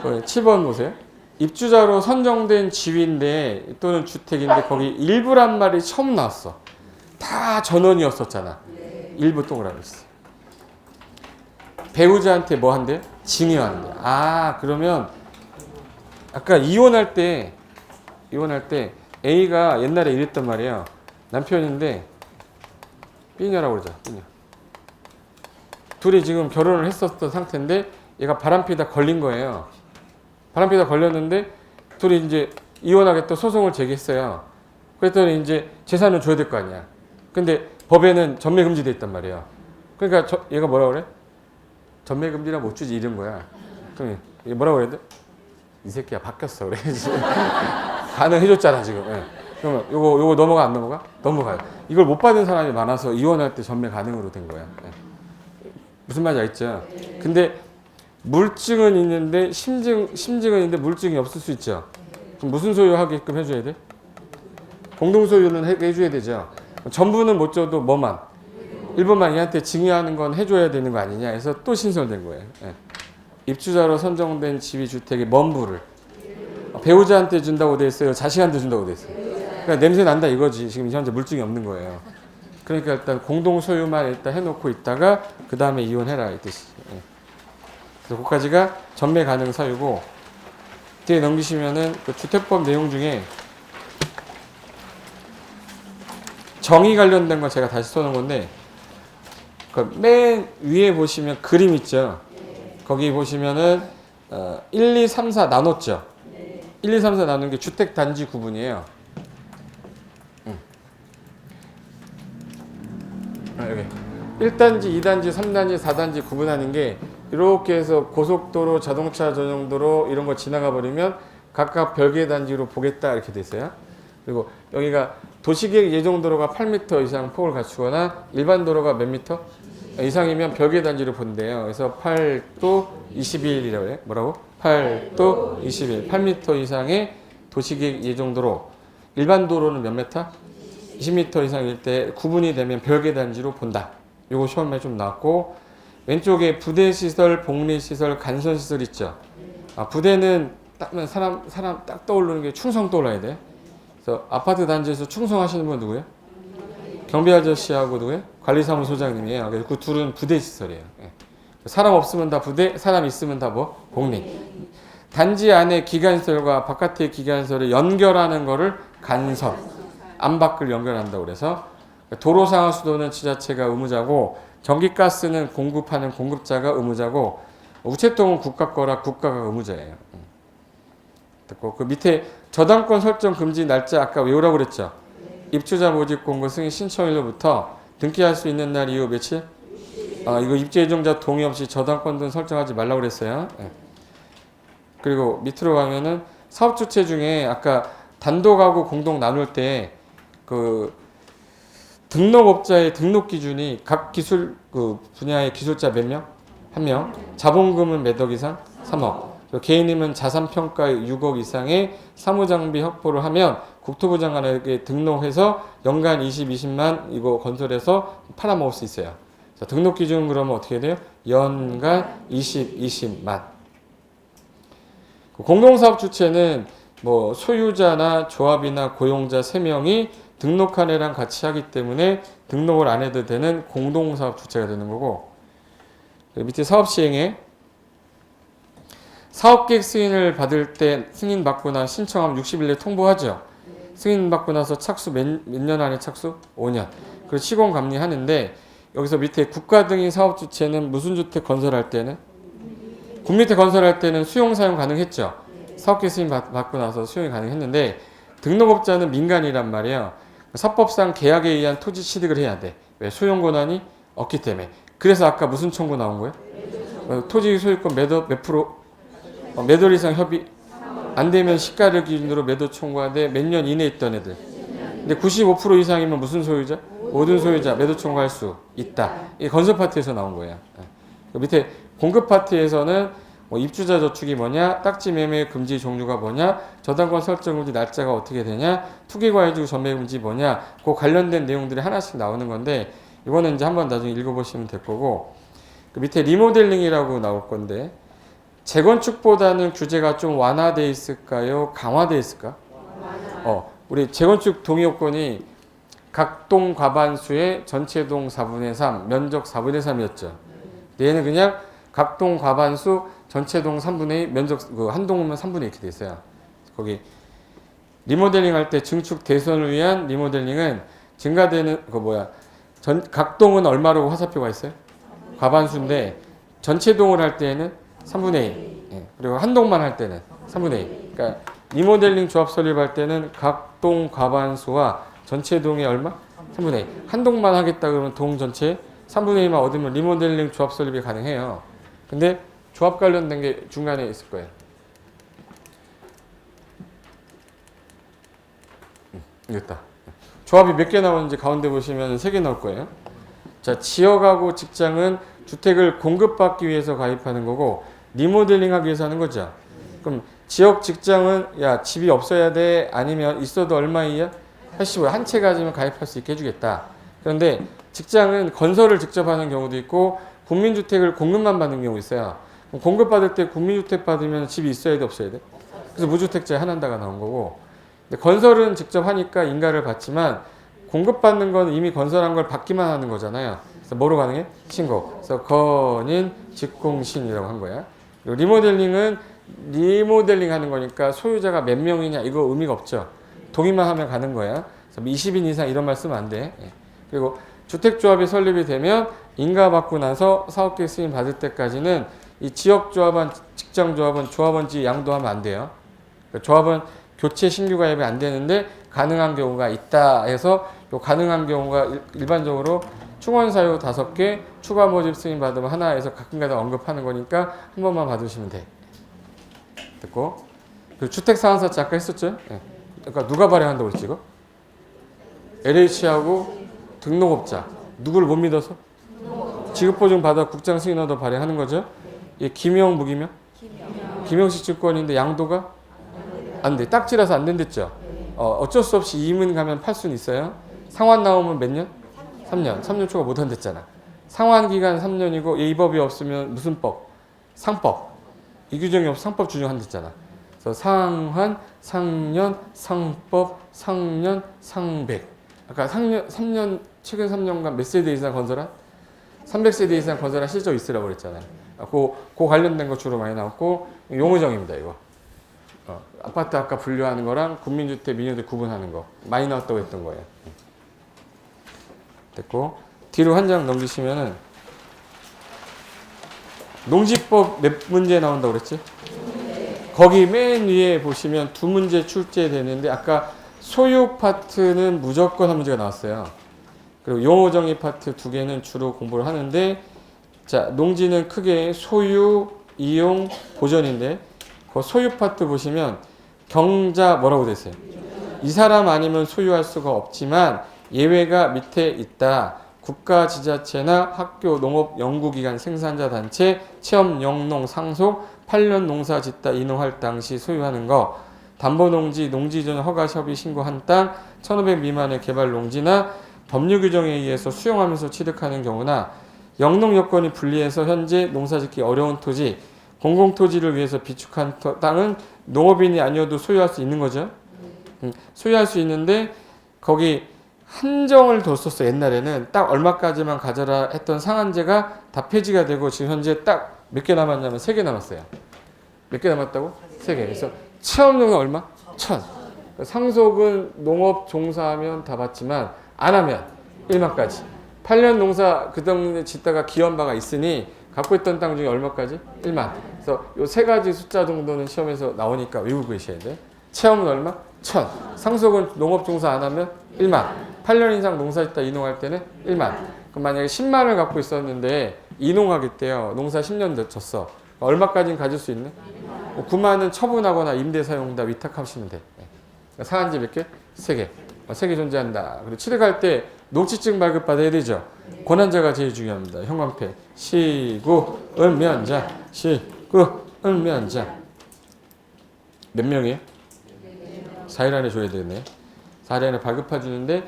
7번 보세요. 입주자로 선정된 지위인데 또는 주택인데 거기 일부란 말이 처음 나왔어. 다 전원이었었잖아. 일부 동그라미 있어. 배우자한테 뭐 한대? 징여한대. 그러면 아까 이혼할 때 A가 옛날에 이랬단 말이에요. 남편인데 B녀라고 그러자. B녀. 둘이 지금 결혼을 했었던 상태인데 얘가 바람피다 걸린 거예요. 바람피다 걸렸는데 둘이 이제 이혼하겠다 소송을 제기했어요. 그랬더니 이제 재산은 줘야 될 거 아니야. 근데 법에는 전매금지돼 있단 말이에요. 그러니까 얘가 뭐라고 그래? 전매금지라 못 주지 이런 거야. 그럼 얘 뭐라고 그래야 돼? 이 새끼야 바뀌었어 그래. 가능해줬잖아 지금. 그러면 요거 넘어가 안 넘어가? 넘어가요. 이걸 못 받은 사람이 많아서 이혼할 때 전매 가능으로 된 거야. 무슨 말인지 알죠? 근데 물증은 있는데 심증은 있는데 물증이 없을 수 있죠. 그럼 무슨 소유하게끔 해줘야 돼? 공동소유는 해줘야 되죠. 전부는 못 줘도 뭐만? 일본만 얘한테 징여하는 건 해줘야 되는 거 아니냐 해서 또 신설된 거예요. 입주자로 선정된 지위 주택의 뭔부를 배우자한테 준다고 돼 있어요? 자식한테 준다고 돼 있어요? 그러니까 냄새 난다 이거지. 지금 현재 물증이 없는 거예요. 그러니까 일단 공동소유만 일단 해놓고 있다가 그 다음에 이혼해라 이 뜻이죠. 그래서 그까지가 전매 가능 사유고 뒤에 넘기시면은 그 주택법 내용 중에 정의 관련된 거 제가 다시 써놓은 건데 그 맨 위에 보시면 그림 있죠. 거기 보시면은 1, 2, 3, 4 나눴죠. 1, 2, 3, 4 나눈 게 주택 단지 구분이에요. 여기 1단지, 2단지, 3단지, 4단지 구분하는 게 이렇게 해서 고속도로, 자동차 전용도로 이런 거 지나가 버리면 각각 별개 단지로 보겠다 이렇게 돼 있어요. 그리고 여기가 도시계획 예정도로가 8m 이상 폭을 갖추거나 일반 도로가 몇 미터 이상이면 별개 단지로 본대요. 그래서 8도 21이라고 해요. 뭐라고? 8도 21. 8m 이상의 도시계획 예정도로 일반 도로는 몇 미터? 20m 이상일 때 구분이 되면 별개 단지로 본다. 요거 시험에 좀 나왔고 왼쪽에 부대시설, 복리시설, 간선시설 있죠. 부대는 딱 사람 딱 떠오르는 게 충성 떠올라야 돼. 그래서 아파트 단지에서 충성하시는 분 누구예요? 경비 아저씨하고 누구예요? 관리사무소장님이에요. 그래서 그 둘은 부대시설이에요. 사람 없으면 다 부대, 사람 있으면 다 뭐? 복리. 단지 안에 기관시설과 바깥의 기관시설을 연결하는 거를 간선, 안팎을 연결한다고 그래서 도로상하 수도는 지자체가 의무자고 전기가스는 공급하는 공급자가 의무자고 우체통은 국가 거라 국가가 의무자예요. 됐고 그 밑에 저당권 설정 금지 날짜 아까 외우라고 그랬죠. 입주자 모집 공고 승인 신청일로부터 등기할 수 있는 날 이후 며칠? 이거 입주 예정자 동의 없이 저당권 등 설정하지 말라고 그랬어요. 그리고 밑으로 가면은 사업 주체 중에 아까 단독하고 공동 나눌 때 그 등록업자의 등록 기준이 각 기술 그 분야의 기술자 몇 명? 1명. 자본금은 몇 억 이상? 3억. 개인이면 자산평가 6억 이상의 사무장비 확보를 하면 국토부 장관에게 등록해서 연간 20만 이거 건설해서 팔아먹을 수 있어요. 자, 등록 기준 그러면 어떻게 돼요? 연간 20만. 공동사업 주체는 뭐 소유자나 조합이나 고용자 3명이 등록한 애랑 같이 하기 때문에 등록을 안 해도 되는 공동사업 주체가 되는 거고 밑에 사업 시행에 사업계획 승인을 받을 때 승인 받고 나 신청하면 60일 내에 통보하죠. 승인 받고 나서 착수 몇 년 안에 착수? 5년. 그리고 시공 감리하는데 여기서 밑에 국가 등인 사업 주체는 무슨 주택 건설할 때는 군민주택 건설할 때는 수용 사용 가능했죠. 사업계획 승인 받고 나서 수용이 가능했는데 등록업자는 민간이란 말이에요. 사법상 계약에 의한 토지 취득을 해야 돼. 왜? 소용 권한이 없기 때문에. 그래서 아까 무슨 청구 나온 거예요? 토지 소유권 몇 프로? 몇 월 이상 협의 안 되면 시가를 기준으로 매도 청구하되 몇 년 이내에 있던 애들. 근데 95% 이상이면 무슨 소유자? 모든 소유자 매도 청구할 수 있다. 이게 건설 파트에서 나온 거예요. 밑에 공급 파트에서는 뭐 입주자 저축이 뭐냐, 딱지 매매 금지 종류가 뭐냐, 저당권 설정 금지 날짜가 어떻게 되냐, 투기과외주 전매 금지 뭐냐, 그 관련된 내용들이 하나씩 나오는 건데 이거는 이제 한번 나중에 읽어보시면 될 거고 그 밑에 리모델링이라고 나올 건데 재건축보다는 규제가 좀 완화돼 있을까요? 강화돼 있을까? 우리 재건축 동의 요건이 각동 과반수의 전체 동 4분의 3, 면적 4분의 3이었죠. 얘는 그냥 각동 과반수 전체 동 3분의 2, 면적 한 동이면 3분의 2 이렇게 돼 있어요. 거기 리모델링 할 때 증축 대선을 위한 리모델링은 증가되는 각동은 얼마라고 화살표가 있어요? 과반수인데 전체 동을 할 때는 3분의 2. 그리고 한 동만 할 때는 3분의 2. 그러니까 리모델링 조합 설립할 때는 각동 과반수와 전체 동이 얼마? 3분의 2. 한 동만 하겠다 그러면 동 전체 3분의 2만 얻으면 리모델링 조합 설립이 가능해요. 근데 조합 관련된 게 중간에 있을 거예요. 이겼다. 조합이 몇 개 나오는지 가운데 보시면 3개 나올 거예요. 자, 지역하고 직장은 주택을 공급받기 위해서 가입하는 거고 리모델링 하기 위해서 하는 거죠. 그럼 지역 직장은 야 집이 없어야 돼 아니면 있어도 얼마 이하? 85. 한 채 가지면 가입할 수 있게 해주겠다. 그런데 직장은 건설을 직접 하는 경우도 있고 국민주택을 공급만 받는 경우 있어요. 공급받을 때 국민주택 받으면 집이 있어야 돼 없어야 돼? 그래서 무주택자 한한다가 나온 거고 근데 건설은 직접 하니까 인가를 받지만 공급받는 건 이미 건설한 걸 받기만 하는 거잖아요. 그래서 뭐로 가능해? 신고. 그래서 건인 직공신이라고 한 거야. 그리고 리모델링은 리모델링 하는 거니까 소유자가 몇 명이냐 이거 의미가 없죠. 동의만 하면 가는 거야. 그래서 20인 이상 이런 말 쓰면 안 돼. 그리고 주택조합이 설립이 되면 인가 받고 나서 사업계획 승인 받을 때까지는 이 지역조합은 직장조합은 조합원지 양도하면 안 돼요. 그러니까 조합은 교체 신규 가입이 안 되는데 가능한 경우가 있다 해서 요 가능한 경우가 일반적으로 충원사유 5개 추가 모집 승인 받으면 하나에서 가끔가다 언급하는 거니까 한 번만 받으시면 돼. 됐고 그 주택상한사채 아까 했었죠? 그러니까 누가 발행한다고 그랬지 이거? LH하고 등록업자 누구를 못 믿어서? 지급보증 받아 국장 승인하다 발행하는 거죠? 이 기명 무기명? 기명식 증권인데 양도가 안 돼. 딱지라서 안 된댔죠. 어쩔 수 없이 이민 가면 팔 수는 있어요. 상환 나오면 몇 년? 3년. 3년 초과 못 한댔잖아. 상환 기간 3년이고 이 법이 없으면 무슨 법? 상법. 이 규정이 없어 상법 준용한댔잖아. 그래서 상환, 상년, 상법, 상년, 상백. 아까 3년 최근 3년간 몇 세대 이상 건설한? 300세대 이상 건설한 실적 있으라고 그랬잖아요. 그 관련된 거 주로 많이 나왔고 용의정입니다 이거. 아파트 아까 분류하는 거랑 국민주택, 민영주택 구분하는 거 많이 나왔다고 했던 거예요. 됐고 뒤로 한 장 넘기시면은 농지법 몇 문제 나온다고 그랬지? 거기 맨 위에 보시면 두 문제 출제되는데 아까 소유 파트는 무조건 한 문제가 나왔어요. 그리고 용어정의 파트 두 개는 주로 공부를 하는데 자 농지는 크게 소유, 이용, 보전인데 그 소유 파트 보시면 경자 뭐라고 됐어요? 이 사람 아니면 소유할 수가 없지만 예외가 밑에 있다. 국가, 지자체나 학교, 농업, 연구기관, 생산자 단체, 체험, 영농, 상속, 8년 농사 짓다 이농할 당시 소유하는 거, 담보농지, 농지전 허가협의 신고한 땅, 1500 미만의 개발 농지나 법률 규정에 의해서 수용하면서 취득하는 경우나 영농 여건이 분리해서 현재 농사짓기 어려운 토지, 공공토지를 위해서 비축한 땅은 농업인이 아니어도 소유할 수 있는 거죠. 소유할 수 있는데 거기 한정을 뒀었어. 옛날에는 딱 얼마까지만 가져라 했던 상한제가 다 폐지가 되고 지금 현재 딱 몇 개 남았냐면 3개 남았어요. 몇 개 남았다고? 3개. 그래서 체험용은 얼마? 1000. 상속은 농업 종사하면 다 받지만 안 하면 1만까지. 8년 농사 그 동네 짓다가 기여한 바가 있으니 갖고 있던 땅 중에 얼마까지? 1만. 그래서 요 세 가지 숫자 정도는 시험에서 나오니까 외우고 계셔야 돼. 체험은 얼마? 1000. 상속은 농업 종사 안 하면 1만. 8년 이상 농사 짓다 이농할 때는 1만. 그럼 만약에 10만을 갖고 있었는데 이농하겠대요. 농사 10년 졌어. 얼마까지는 가질 수 있네? 9만은 처분하거나 임대 사용 다 위탁하시면 돼. 상한제 몇 개? 3개. 3개 존재한다. 그리고 취득할 때 농지증 발급받아야 되죠. 권한자가 제일 중요합니다. 형광펜. 시구, 읍면자. 시구, 읍면자. 몇 명이에요? 4일 안에 줘야 되겠네. 4일 안에 발급해 주는데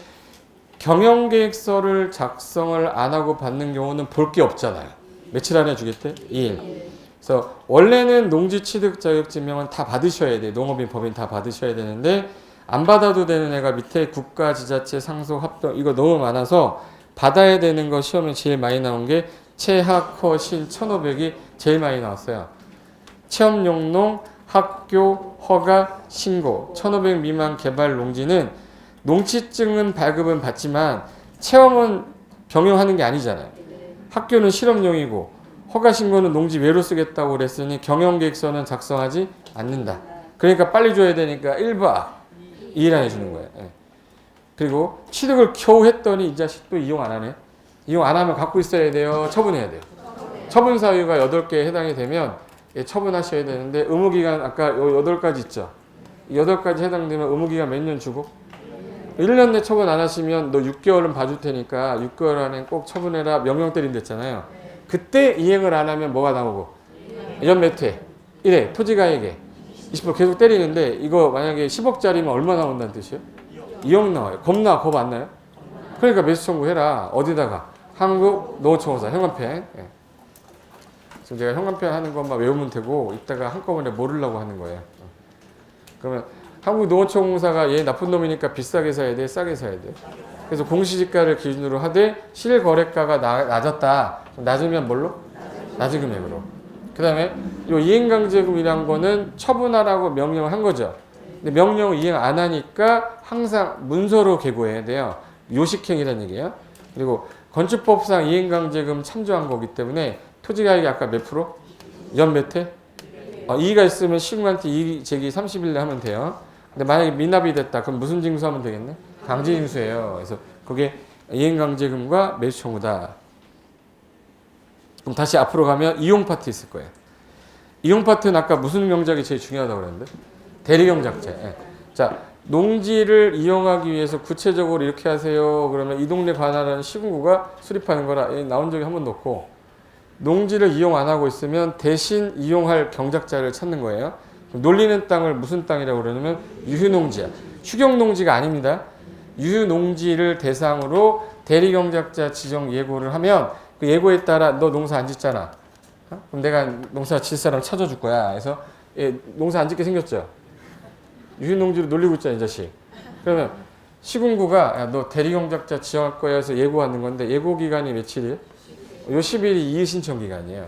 경영계획서를 작성을 안 하고 받는 경우는 볼 게 없잖아요. 며칠 안에 주겠대? 2일. 그래서 원래는 농지 취득 자격증명은 다 받으셔야 돼. 농업인, 법인 다 받으셔야 되는데 안 받아도 되는 애가 밑에 국가, 지자체, 상속, 합동 이거 너무 많아서 받아야 되는 거 시험에 제일 많이 나온 게 체학, 허, 신, 1500이 제일 많이 나왔어요. 체험 용농, 학교, 허가, 신고, 1500 미만 개발 농지는 농지증은 발급은 받지만 체험은 병용하는 게 아니잖아요. 학교는 실험용이고 허가 신고는 농지 외로 쓰겠다고 그랬으니 경영계획서는 작성하지 않는다. 그러니까 빨리 줘야 되니까 1박 2일 안에 주는 거예요. 그리고 취득을 겨우 했더니 이 자식 또 이용 안 하네. 이용 안 하면 갖고 있어야 돼요. 처분해야 돼요. 처분 사유가 8개에 해당이 되면 처분하셔야 되는데 의무기간 아까 8가지 있죠. 8가지 해당되면 의무기간 몇 년 주고 1년 내 처분 안 하시면 너 6개월은 봐줄 테니까 6개월 안에 꼭 처분해라 명령 때린댔잖아요. 그때 이행을 안 하면 뭐가 나오고 연 몇 회? 1회 토지가액에 20% 계속 때리는데 이거 만약에 10억짜리면 얼마 나온다는 뜻이에요? 2억 나와요. 겁나 겁 안 나요? 그러니까 매수 청구해라. 어디다가? 한국농어청사 현관펜. 지금 제가 현관펜 하는 것만 외우면 되고 이따가 한꺼번에 모르려고 하는 거예요. 그러면 한국농어청사가 얘 나쁜 놈이니까 비싸게 사야 돼? 싸게 사야 돼? 그래서 공시지가를 기준으로 하되 실거래가가 낮았다. 낮으면 뭘로? 낮은 금액으로. 그 다음에 요 이행강제금이란 거는 처분하라고 명령을 한 거죠. 근데 명령을 이행 안 하니까 항상 문서로 계고해야 돼요. 요식행위라는 얘기예요. 그리고 건축법상 이행강제금 참조한 거기 때문에 토지가액이 아까 몇 프로? 연 몇 회? 이의가 있으면 시군한테 이의 제기 30일 내 하면 돼요. 근데 만약에 미납이 됐다. 그럼 무슨 징수하면 되겠네? 강제징수예요. 그래서 그게 이행강제금과 매수청구다. 그럼 다시 앞으로 가면 이용 파트 있을 거예요. 이용 파트는 아까 무슨 경작이 제일 중요하다고 그랬는데? 대리경작제. 자, 농지를 이용하기 위해서 구체적으로 이렇게 하세요. 그러면 이 동네 관할하는 시군구가 수립하는 거라 나온 적이 한 번도 없고 농지를 이용 안 하고 있으면 대신 이용할 경작자를 찾는 거예요. 놀리는 땅을 무슨 땅이라고 그러냐면 유휴농지야. 휴경농지가 아닙니다. 유휴농지를 대상으로 대리경작자 지정 예고를 하면 그 예고에 따라 너 농사 안 짓잖아. 그럼 내가 농사 질 사람 찾아줄 거야. 그래서 농사 안 짓게 생겼죠. 유휴농지로 놀리고 있잖아 이 자식. 그러면 시군구가 야, 너 대리경작자 지정할 거야 해서 예고하는 건데 예고 기간이 며칠이에요? 요 10일이 이의신청 기간이에요.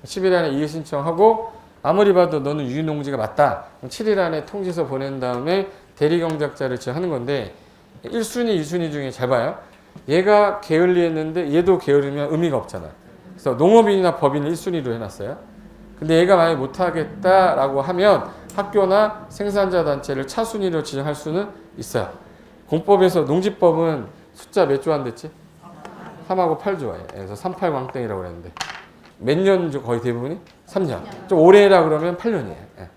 10일 안에 이의신청하고 아무리 봐도 너는 유농지가 맞다. 7일 안에 통지서 보낸 다음에 대리경작자를 지정하는 건데 1순위, 2순위 중에 잘 봐요. 얘가 게을리했는데 얘도 게으르면 의미가 없잖아. 그래서 농업인이나 법인을 1순위로 해놨어요. 근데 얘가 만약에 못하겠다라고 하면 학교나 생산자 단체를 차순위로 지정할 수는 있어요. 공법에서 농지법은 숫자 몇 조안됐지? 3하고 8조예요. 그래서 38광땡이라고 그랬는데 몇 년 거의 대부분이? 3년. 좀 오래 해라 그러면 8년이에요.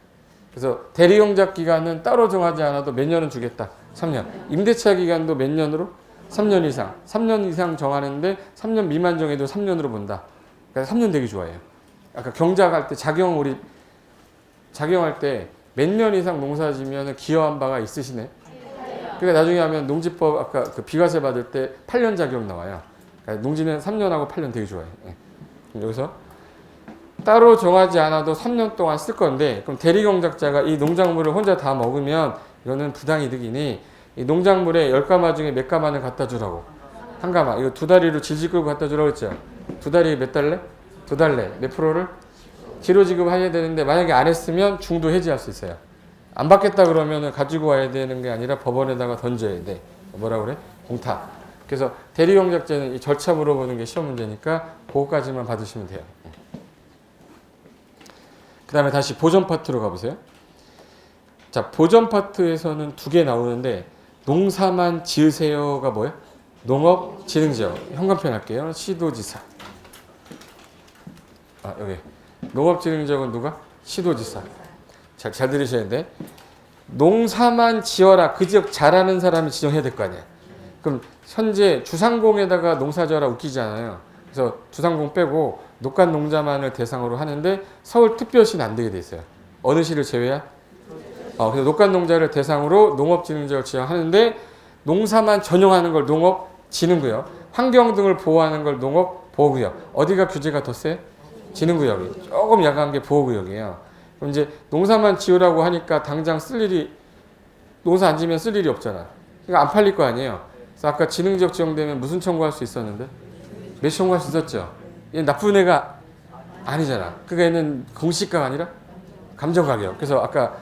그래서 대리용작 기간은 따로 정하지 않아도 몇 년은 주겠다. 3년. 임대차 기간도 몇 년으로? 3년 이상. 3년 이상 정하는데 3년 미만 정해도 3년으로 본다. 그러니까 3년 되게 좋아해요. 아까 경작할 때 작용할 때 몇 년 이상 농사 지면 기여한 바가 있으시네. 그러니까 나중에 하면 농지법 아까 그 비과세 받을 때 8년 작용 나와요. 그러니까 농지는 3년하고 8년 되게 좋아해요. 여기서 따로 정하지 않아도 3년 동안 쓸 건데 그럼 대리경작자가 이 농작물을 혼자 다 먹으면 이거는 부당이득이니 이 농작물에 10가마 중에 몇 가마는 갖다 주라고. 한 가마. 이거 두 다리로 질질 끌고 갖다 주라고 했죠. 두 다리 몇 달래? 두 달래. 몇 프로를? 기로 지급해야 되는데 만약에 안 했으면 중도 해지할 수 있어요. 안 받겠다 그러면 가지고 와야 되는 게 아니라 법원에다가 던져야 돼. 뭐라 그래? 공탁. 그래서 대리경작자는 이 절차 물어보는 게 시험 문제니까 그거까지만 받으시면 돼요. 그 다음에 다시 보전 파트로 가보세요. 자, 보전 파트에서는 두 개 나오는데 농사만 지으세요가 뭐예요? 농업진흥지역. 현관편 할게요. 시도지사. 여기. 농업진흥지역은 누가? 시도지사. 잘 들으셔야 돼. 농사만 지어라. 그 지역 잘하는 사람이 지정해야 될 거 아니야. 그럼 현재 주상공에다가 농사지어라 웃기지 않아요. 그래서 주상공 빼고 녹간 농자만을 대상으로 하는데 서울특별시는 안 되게 돼 있어요. 어느 시를 제외한? 그래서 녹간 농자를 대상으로 농업진흥지역을 지정하는데 농사만 전용하는 걸 농업진흥구역, 환경 등을 보호하는 걸 농업보호구역. 어디가 규제가 더 세? 진흥구역이. 조금 약한 게 보호구역이에요. 그럼 이제 농사만 지으라고 하니까 당장 쓸 일이 농사 안 지면 쓸 일이 없잖아. 그러니까 안 팔릴 거 아니에요. 그래서 아까 진흥지역 지정되면 무슨 청구할 수 있었는데? 매수 청구할 수 있었죠. 얘 나쁜 애가 아니잖아. 그러니까 얘는 공시가가 아니라 감정가격. 그래서 아까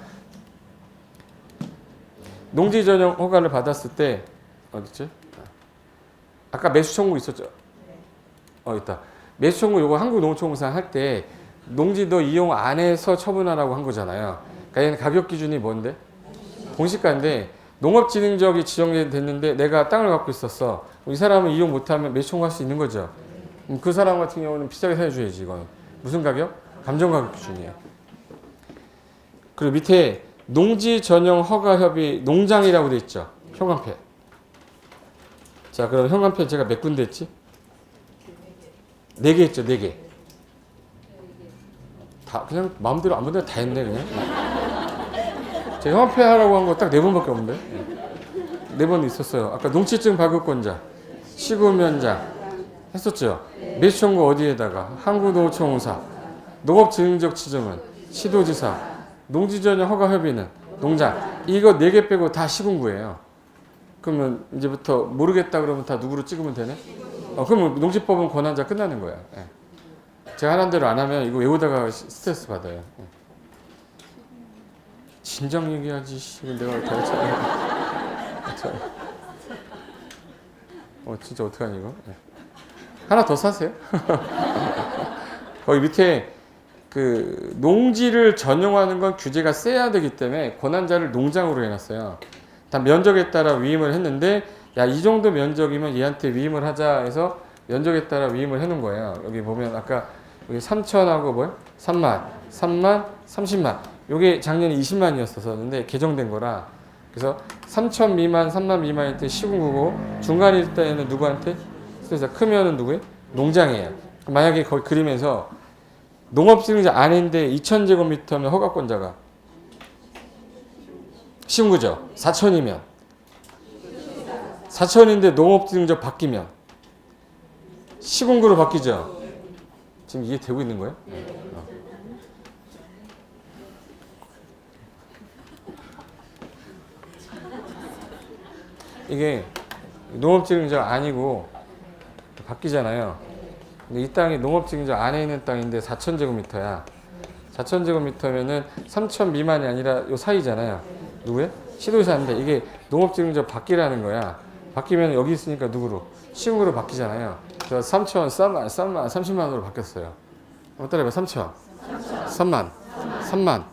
농지 전용 허가를 받았을 때 어딨지? 아까 매수 청구 있었죠. 있다. 매수 청구 요거 한국농촌공사 할 때 농지 너 이용 안 해서 처분하라고 한 거잖아요. 그러니까 얘는 가격 기준이 뭔데? 공시가인데 농업진흥지역이 지정됐는데 내가 땅을 갖고 있었어. 이 사람은 이용 못하면 매수 청구할 수 있는 거죠. 그 사람 같은 경우는 비싸게 사줘야지. 이건 무슨 가격? 감정가격 기준이에요. 그리고 밑에 농지 전용 허가 협의 농장이라고 돼 있죠. 현관편. 자, 그럼 현관편 제가 몇 군데 했지? 4개 했죠. 4개. 다 그냥 마음대로 아무 데나 다 했네 그냥. 제가 현관편 하라고 한 거 딱 4번밖에 없는데. 4번 있었어요. 아까 농지증 발급권자, 시구면장 했었죠. 매수 청구 어디에다가? 한국농촌공사, 농업진흥지역 지정은 시도지사, 농지전용 허가협의는 농장. 이거 4개 빼고 다 시군구예요. 그러면 이제부터 모르겠다 그러면 다 누구로 찍으면 되네? 그러면 농지법은 권한자 끝나는 거야. 제가 하는 대로 안 하면 이거 외우다가 스트레스 받아요. 진작 얘기하지. 내가 진짜 어떡하니 이거? 하나 더 사세요. 거기 밑에 그 농지를 전용하는 건 규제가 세야 되기 때문에 권한자를 농장으로 해놨어요. 다 면적에 따라 위임을 했는데 야, 이 정도 면적이면 얘한테 위임을 하자 해서 면적에 따라 위임을 해놓은 거예요. 여기 보면 아까 여기 3천하고 뭐야? 3만, 3만, 30만. 요게 작년에 20만이었었는데 개정된 거라. 그래서 3천 미만, 3만 미만일 때 시군구고 중간일 때는 누구한테? 그래서 크면은 누구예요? 농장이에요. 만약에 거기 그림에서 농업진흥지 아닌데 2,000제곱미터면 허가권자가 시군구죠. 4천이면 4천인데 농업진흥지역 바뀌면 시군구로 바뀌죠. 지금 이해 되고 있는 거예요? 이게 농업진흥지역 아니고 바뀌잖아요. 근데 이 땅이 농업진흥지역 안에 있는 땅인데 4,000제곱미터야. 4,000제곱미터면은 3,000 미만이 아니라 요 사이잖아요. 누구야? 시도지사인데 이게 농업지능적 바뀌라는 거야. 바뀌면 여기 있으니까 누구로? 시흥으로 바뀌잖아요. 그래서 3,000 썸만 30만으로 바뀌었어요. 한번 따라해봐. 3,000 3만 3만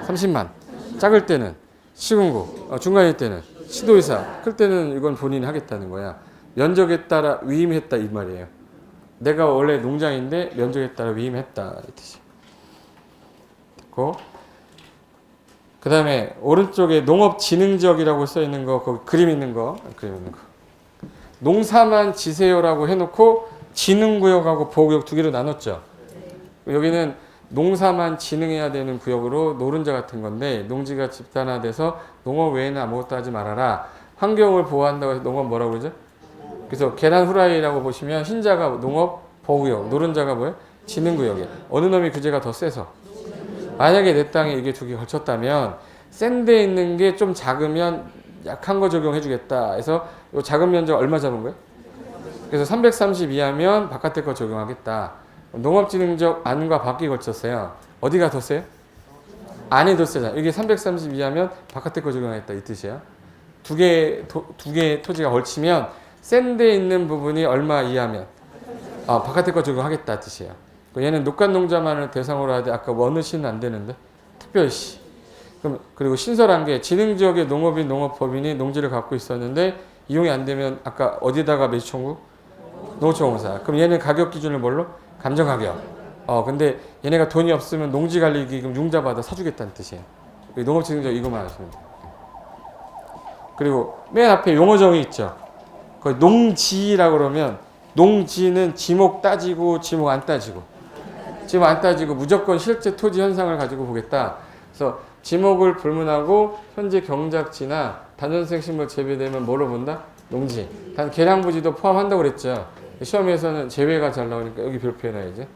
30만. 작을 때는 시흥구, 중간일 때는 시도지사, 클 때는 이건 본인이 하겠다는 거야. 면적에 따라 위임했다 이 말이에요. 내가 원래 농장인데 면적에 따라 위임했다 이 뜻이. 됐고, 그 다음에 오른쪽에 농업진흥지역이라고 써 있는 거, 거기 그림 있는 거. 농사만 지세요라고 해놓고 진흥구역하고 보호구역 두 개로 나눴죠. 여기는 농사만 진흥해야 되는 구역으로 노른자 같은 건데, 농지가 집단화돼서 농업 외에는 아무것도 하지 말아라. 환경을 보호한다고 해서 농업 뭐라고 그러죠? 그래서 계란 후라이라고 보시면 흰자가 농업 보호구역, 노른자가 뭐예요? 진흥구역이에요. 어느 놈이 규제가 더 세서? 만약에 내 땅에 이게 두 개 걸쳤다면 센 데 있는 게 좀 작으면 약한 거 적용해 주겠다 해서 요 작은 면적 얼마 잡은 거예요? 그래서 330 이하면 바깥에 거 적용하겠다. 농업진흥적 안과 밖에 걸쳤어요. 어디가 더 세요? 안이 더 세잖아. 이게 330 이하면 바깥에 거 적용하겠다 이 뜻이야. 두 개 토지가 걸치면 센 데 있는 부분이 얼마 이하면 바깥에 거 적용하겠다 뜻이에요. 얘는 녹간농자만을 대상으로 하되 아까 어느 시는 안 되는데 특별시. 그리고 신설한 게 진흥지역의 농업인 농업법인이 농지를 갖고 있었는데 이용이 안 되면 아까 어디다가 매수 청구? 농어촌공사. 그럼 얘는 가격 기준을 뭘로? 감정가격. 근데 얘네가 돈이 없으면 농지 관리기금 융자 받아 사주겠다는 뜻이에요. 농업진흥지역 이것만 하시면 돼요. 그리고 맨 앞에 용어정의 있죠. 거기 농지라고 그러면 농지는 지목 따지고 지목 안 따지고 지목 안 따지고 무조건 실제 토지 현상을 가지고 보겠다. 그래서 지목을 불문하고 현재 경작지나 단연생식물 재배되면 뭐로 본다? 농지. 단 계량부지도 포함한다고 그랬죠. 시험에서는 제외가 잘 나오니까 여기 별표해놔야지.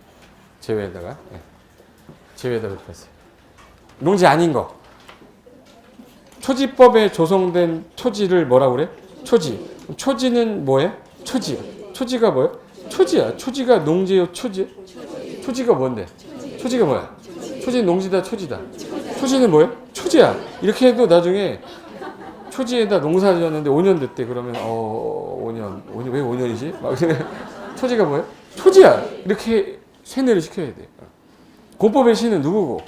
제외에다가 제외에다 별표했어요. 농지 아닌 거. 초지법에 조성된 토지를 뭐라고 그래? 초지. 초지는 뭐예요? 초지. 초지가 뭐예요? 초지야. 초지가 농지요? 초지? 초지가 뭔데? 초지가 뭐야? 초지는 농지다, 초지다. 초지는 뭐예요? 초지야. 이렇게 해도 나중에 초지에다 농사 지었는데 5년 됐대. 그러면 5년 왜 5년이지? 막 초지가 뭐예요? 초지야. 이렇게 세뇌를 시켜야 돼. 공법의 시는 누구고?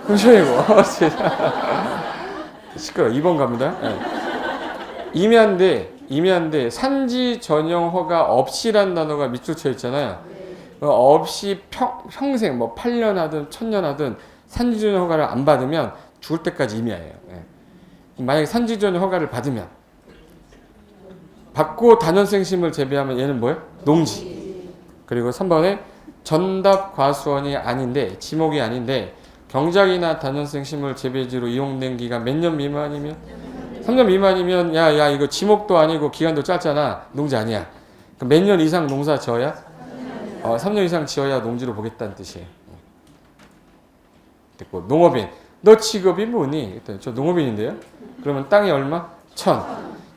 흥쇼이고. 시끄러. 2번 갑니다. 임야인데 산지 전용 허가 없이란 단어가 밑줄 쳐 있잖아요. 없이 평생 뭐 8년 하든 1000년 하든 산지 전용 허가를 안 받으면 죽을 때까지 임야예요. 만약에 산지 전용 허가를 받고 단연생식물 재배하면 얘는 뭐예요? 농지. 그리고 3번에 전답 과수원이 아닌데 지목이 아닌데 경작이나 단연생식물 재배지로 이용된 기간 몇 년 미만이면 3년 미만이면 야 이거 지목도 아니고 기간도 짧잖아. 농지 아니야. 몇 년 이상 농사 지어야? 3년 이상 지어야 농지로 보겠다는 뜻이에요. 됐고 농업인. 너 직업이 뭐니? 저 농업인인데요. 그러면 땅이 얼마? 1000.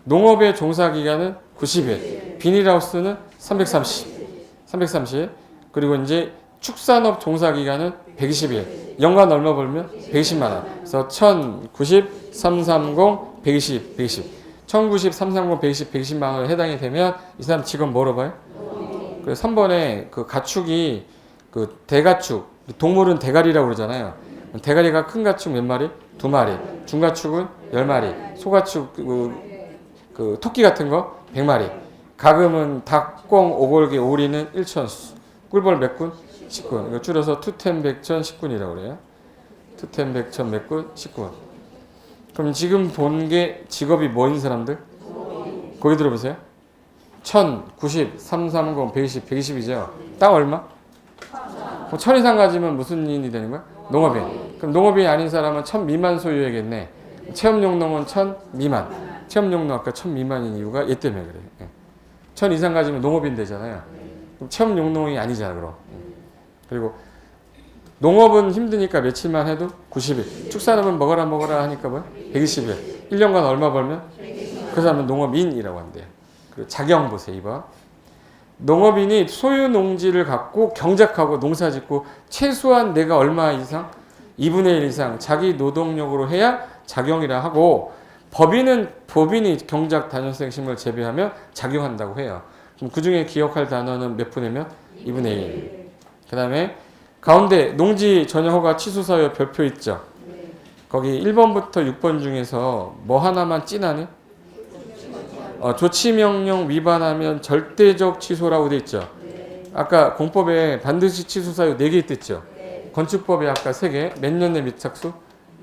농업의 종사 기간은 90일. 비닐하우스는 330. 그리고 이제 축산업 종사 기간은 120일. 연간 얼마 벌면? 120만 원. 그래서 1090, 330, 120. 1090, 330, 120만 원에 해당이 되면 이 사람 직업 뭐로 봐요? 그래서 3번에 그 가축이 그 대가축, 동물은 대가리라고 그러잖아요. 대가리가 큰 가축 몇 마리? 2마리. 중가축은 10마리. 소가축 그 토끼 같은 거 100마리. 가금은 닭, 꿩, 오골개, 오리는 1천수. 꿀벌 몇 군? 10군. 이거 줄여서 투템, 백천, 10군이라고 그래요. 투템, 백천, 몇 군? 10군. 그럼 지금 본 게 직업이 뭐인 사람들? 거기 들어보세요. 1090, 330, 120이죠. 땅 얼마? 1000 이상 가지면 무슨 인이 되는 거야? 농업인. 그럼 농업인이 아닌 사람은 1000 미만 소유해야겠네. 체험용농은 1000 미만. 체험용농 아까 1000 미만인 이유가 얘 때문에 그래요. 1000 이상 가지면 농업인 되잖아요. 그럼 체험용농이 아니잖아 그럼. 그리고 농업은 힘드니까 며칠만 해도 90일. 축산업은 먹어라 하니까 뭐야? 120일. 1년간 얼마 벌면? 그 사람은 농업인이라고 한대요. 그리고 작용 보세요. 2번. 농업인이 소유 농지를 갖고 경작하고 농사 짓고 최소한 내가 얼마 이상? 2분의 1 이상 자기 노동력으로 해야 작용이라 하고 법인이 경작 단연성 식물 재배하면 작용한다고 해요. 그럼 그 중에 기억할 단어는 몇 분이면 2분의 1. 그 다음에 가운데 농지 전용 허가 취소 사유 별표 있죠. 거기 1번부터 6번 중에서 뭐 하나만 찐하네? 조치명령 위반하면 절대적 취소라고 돼 있죠. 아까 공법에 반드시 취소 사유 4개 있댔죠. 건축법에 아까 3개. 몇 년 내 미착수?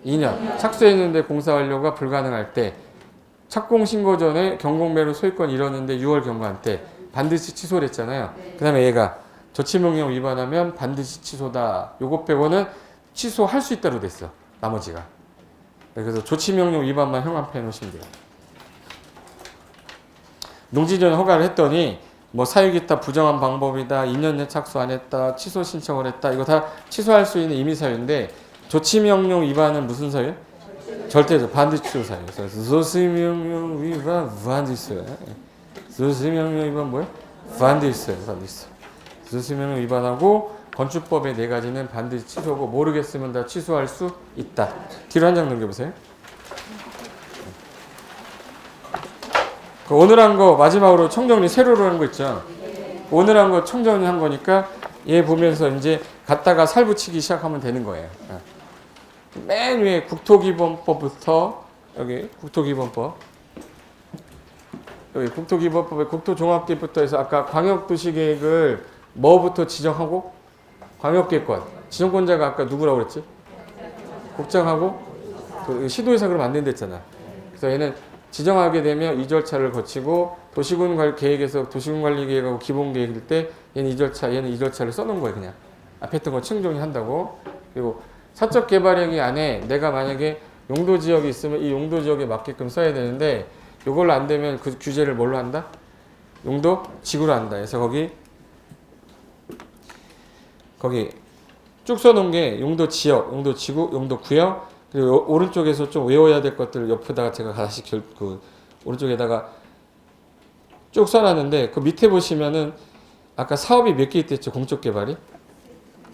2년. 착수했는데 공사 완료가 불가능할 때, 착공 신고 전에 경공매로 소유권 잃었는데 6월 경과한 때 반드시 취소를 했잖아요. 그 다음에 얘가 조치명령 위반하면 반드시 취소다. 요것 빼고는 취소할 수 있다로 됐어. 나머지가. 그래서 조치명령 위반만 형한표 해놓으시면 돼요. 농지전 허가를 했더니 뭐 사유기타 부정한 방법이다, 2년 내 착수 안 했다, 취소 신청을 했다, 이거 다 취소할 수 있는 임의사유인데 조치명령 위반은 무슨 사유? 절대적 반드시 취소 사유. 그래서 조치명령 위반 반드시. 조치명령 위반 뭐야? 반드시. 조치명령 위반하고 건축법의 4가지는 반드시 취소고 모르겠으면 다 취소할 수 있다. 뒤로 한 장 넘겨보세요. 오늘 한 거 마지막으로 총정리 세로로 하는 거 있죠. 오늘 한 거 총정리 한 거니까 얘 보면서 이제 갖다가 살 붙이기 시작하면 되는 거예요. 맨 위에 국토기본법부터 여기 국토기본법, 여기 국토기본법의 국토종합계획부터 해서 아까 광역도시계획을 뭐부터 지정하고 광역계획권 지정권자가 아까 누구라고 그랬지? 국장하고 시도에서 그러면 안 된다 했잖아. 그래서 얘는 지정하게 되면 이 절차를 거치고 도시군 계획에서 도시군관리계획하고 기본계획일 때 얘는 이 절차, 얘는 이 절차를 써놓은 거예요. 그냥 앞에 했던 거 충족한다고. 그리고 사적개발행위 안에 내가 만약에 용도지역이 있으면 이 용도지역에 맞게끔 써야 되는데 이걸로 안 되면 그 규제를 뭘로 한다? 용도지구로 한다. 그래서 거기 쭉 써놓은 게 용도지역, 용도지구, 용도구역, 그리고 오른쪽에서 좀 외워야 될 것들을 옆에다가 제가 다시 오른쪽에다가 쭉 써놨는데 그 밑에 보시면은 아까 사업이 몇 개 있댔죠? 공적개발이?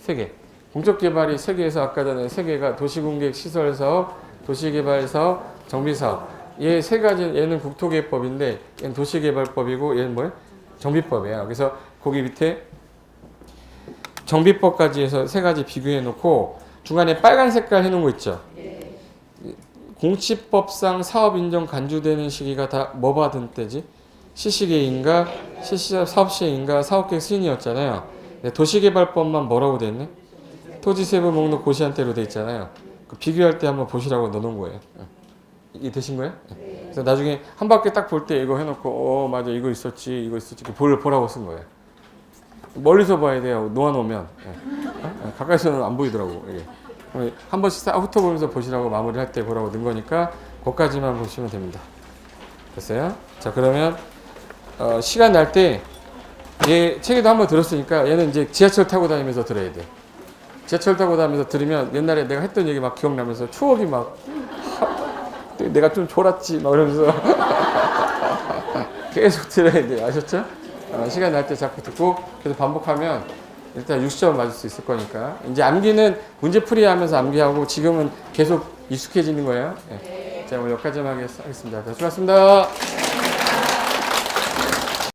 3개. 공적개발이 3개에서 아까 전에 3개가 도시공계획 시설사업, 도시개발사업, 정비사업. 얘 3가지, 얘는 국토계획법인데 얘는 도시개발법이고 얘는 뭐예요? 정비법이에요. 그래서 거기 밑에 정비법까지 해서 3가지 비교해 놓고 중간에 빨간 색깔 해놓은 거 있죠? 공시법상 사업 인정 간주되는 시기가 다 뭐 받은 때지? 시시계획인가, 사업시행인가, 사업계획 승인이었잖아요. 도시개발법만 뭐라고 돼 있네? 토지세부 목록 고시한테로 돼 있잖아요. 그 비교할 때 한번 보시라고 넣어놓은 거예요. 이게 되신 거예요? 그래서 나중에 한 바퀴 딱 볼 때 이거 해놓고 맞아 이거 있었지 이렇게 보라고 쓴 거예요. 멀리서 봐야 돼요. 놓아놓으면 가까이서는 안 보이더라고. 이게. 한 번씩 싹 훑어보면서 보시라고 마무리할 때 보라고 넣은 거니까 거기까지만 보시면 됩니다. 됐어요? 자 그러면 시간 날 때 얘 책에도 한번 들었으니까 얘는 이제 지하철 타고 다니면서 들어야 돼. 지하철 타고 다니면서 들으면 옛날에 내가 했던 얘기 막 기억나면서 추억이 막 내가 좀 졸았지 막 이러면서 계속 들어야 돼. 아셨죠? 시간 날 때 자꾸 듣고 계속 반복하면 일단 60점 맞을 수 있을 거니까. 이제 암기는 문제풀이 하면서 암기하고 지금은 계속 익숙해지는 거예요. 네. 자, 오늘 여기까지만 하겠습니다. 수고하셨습니다.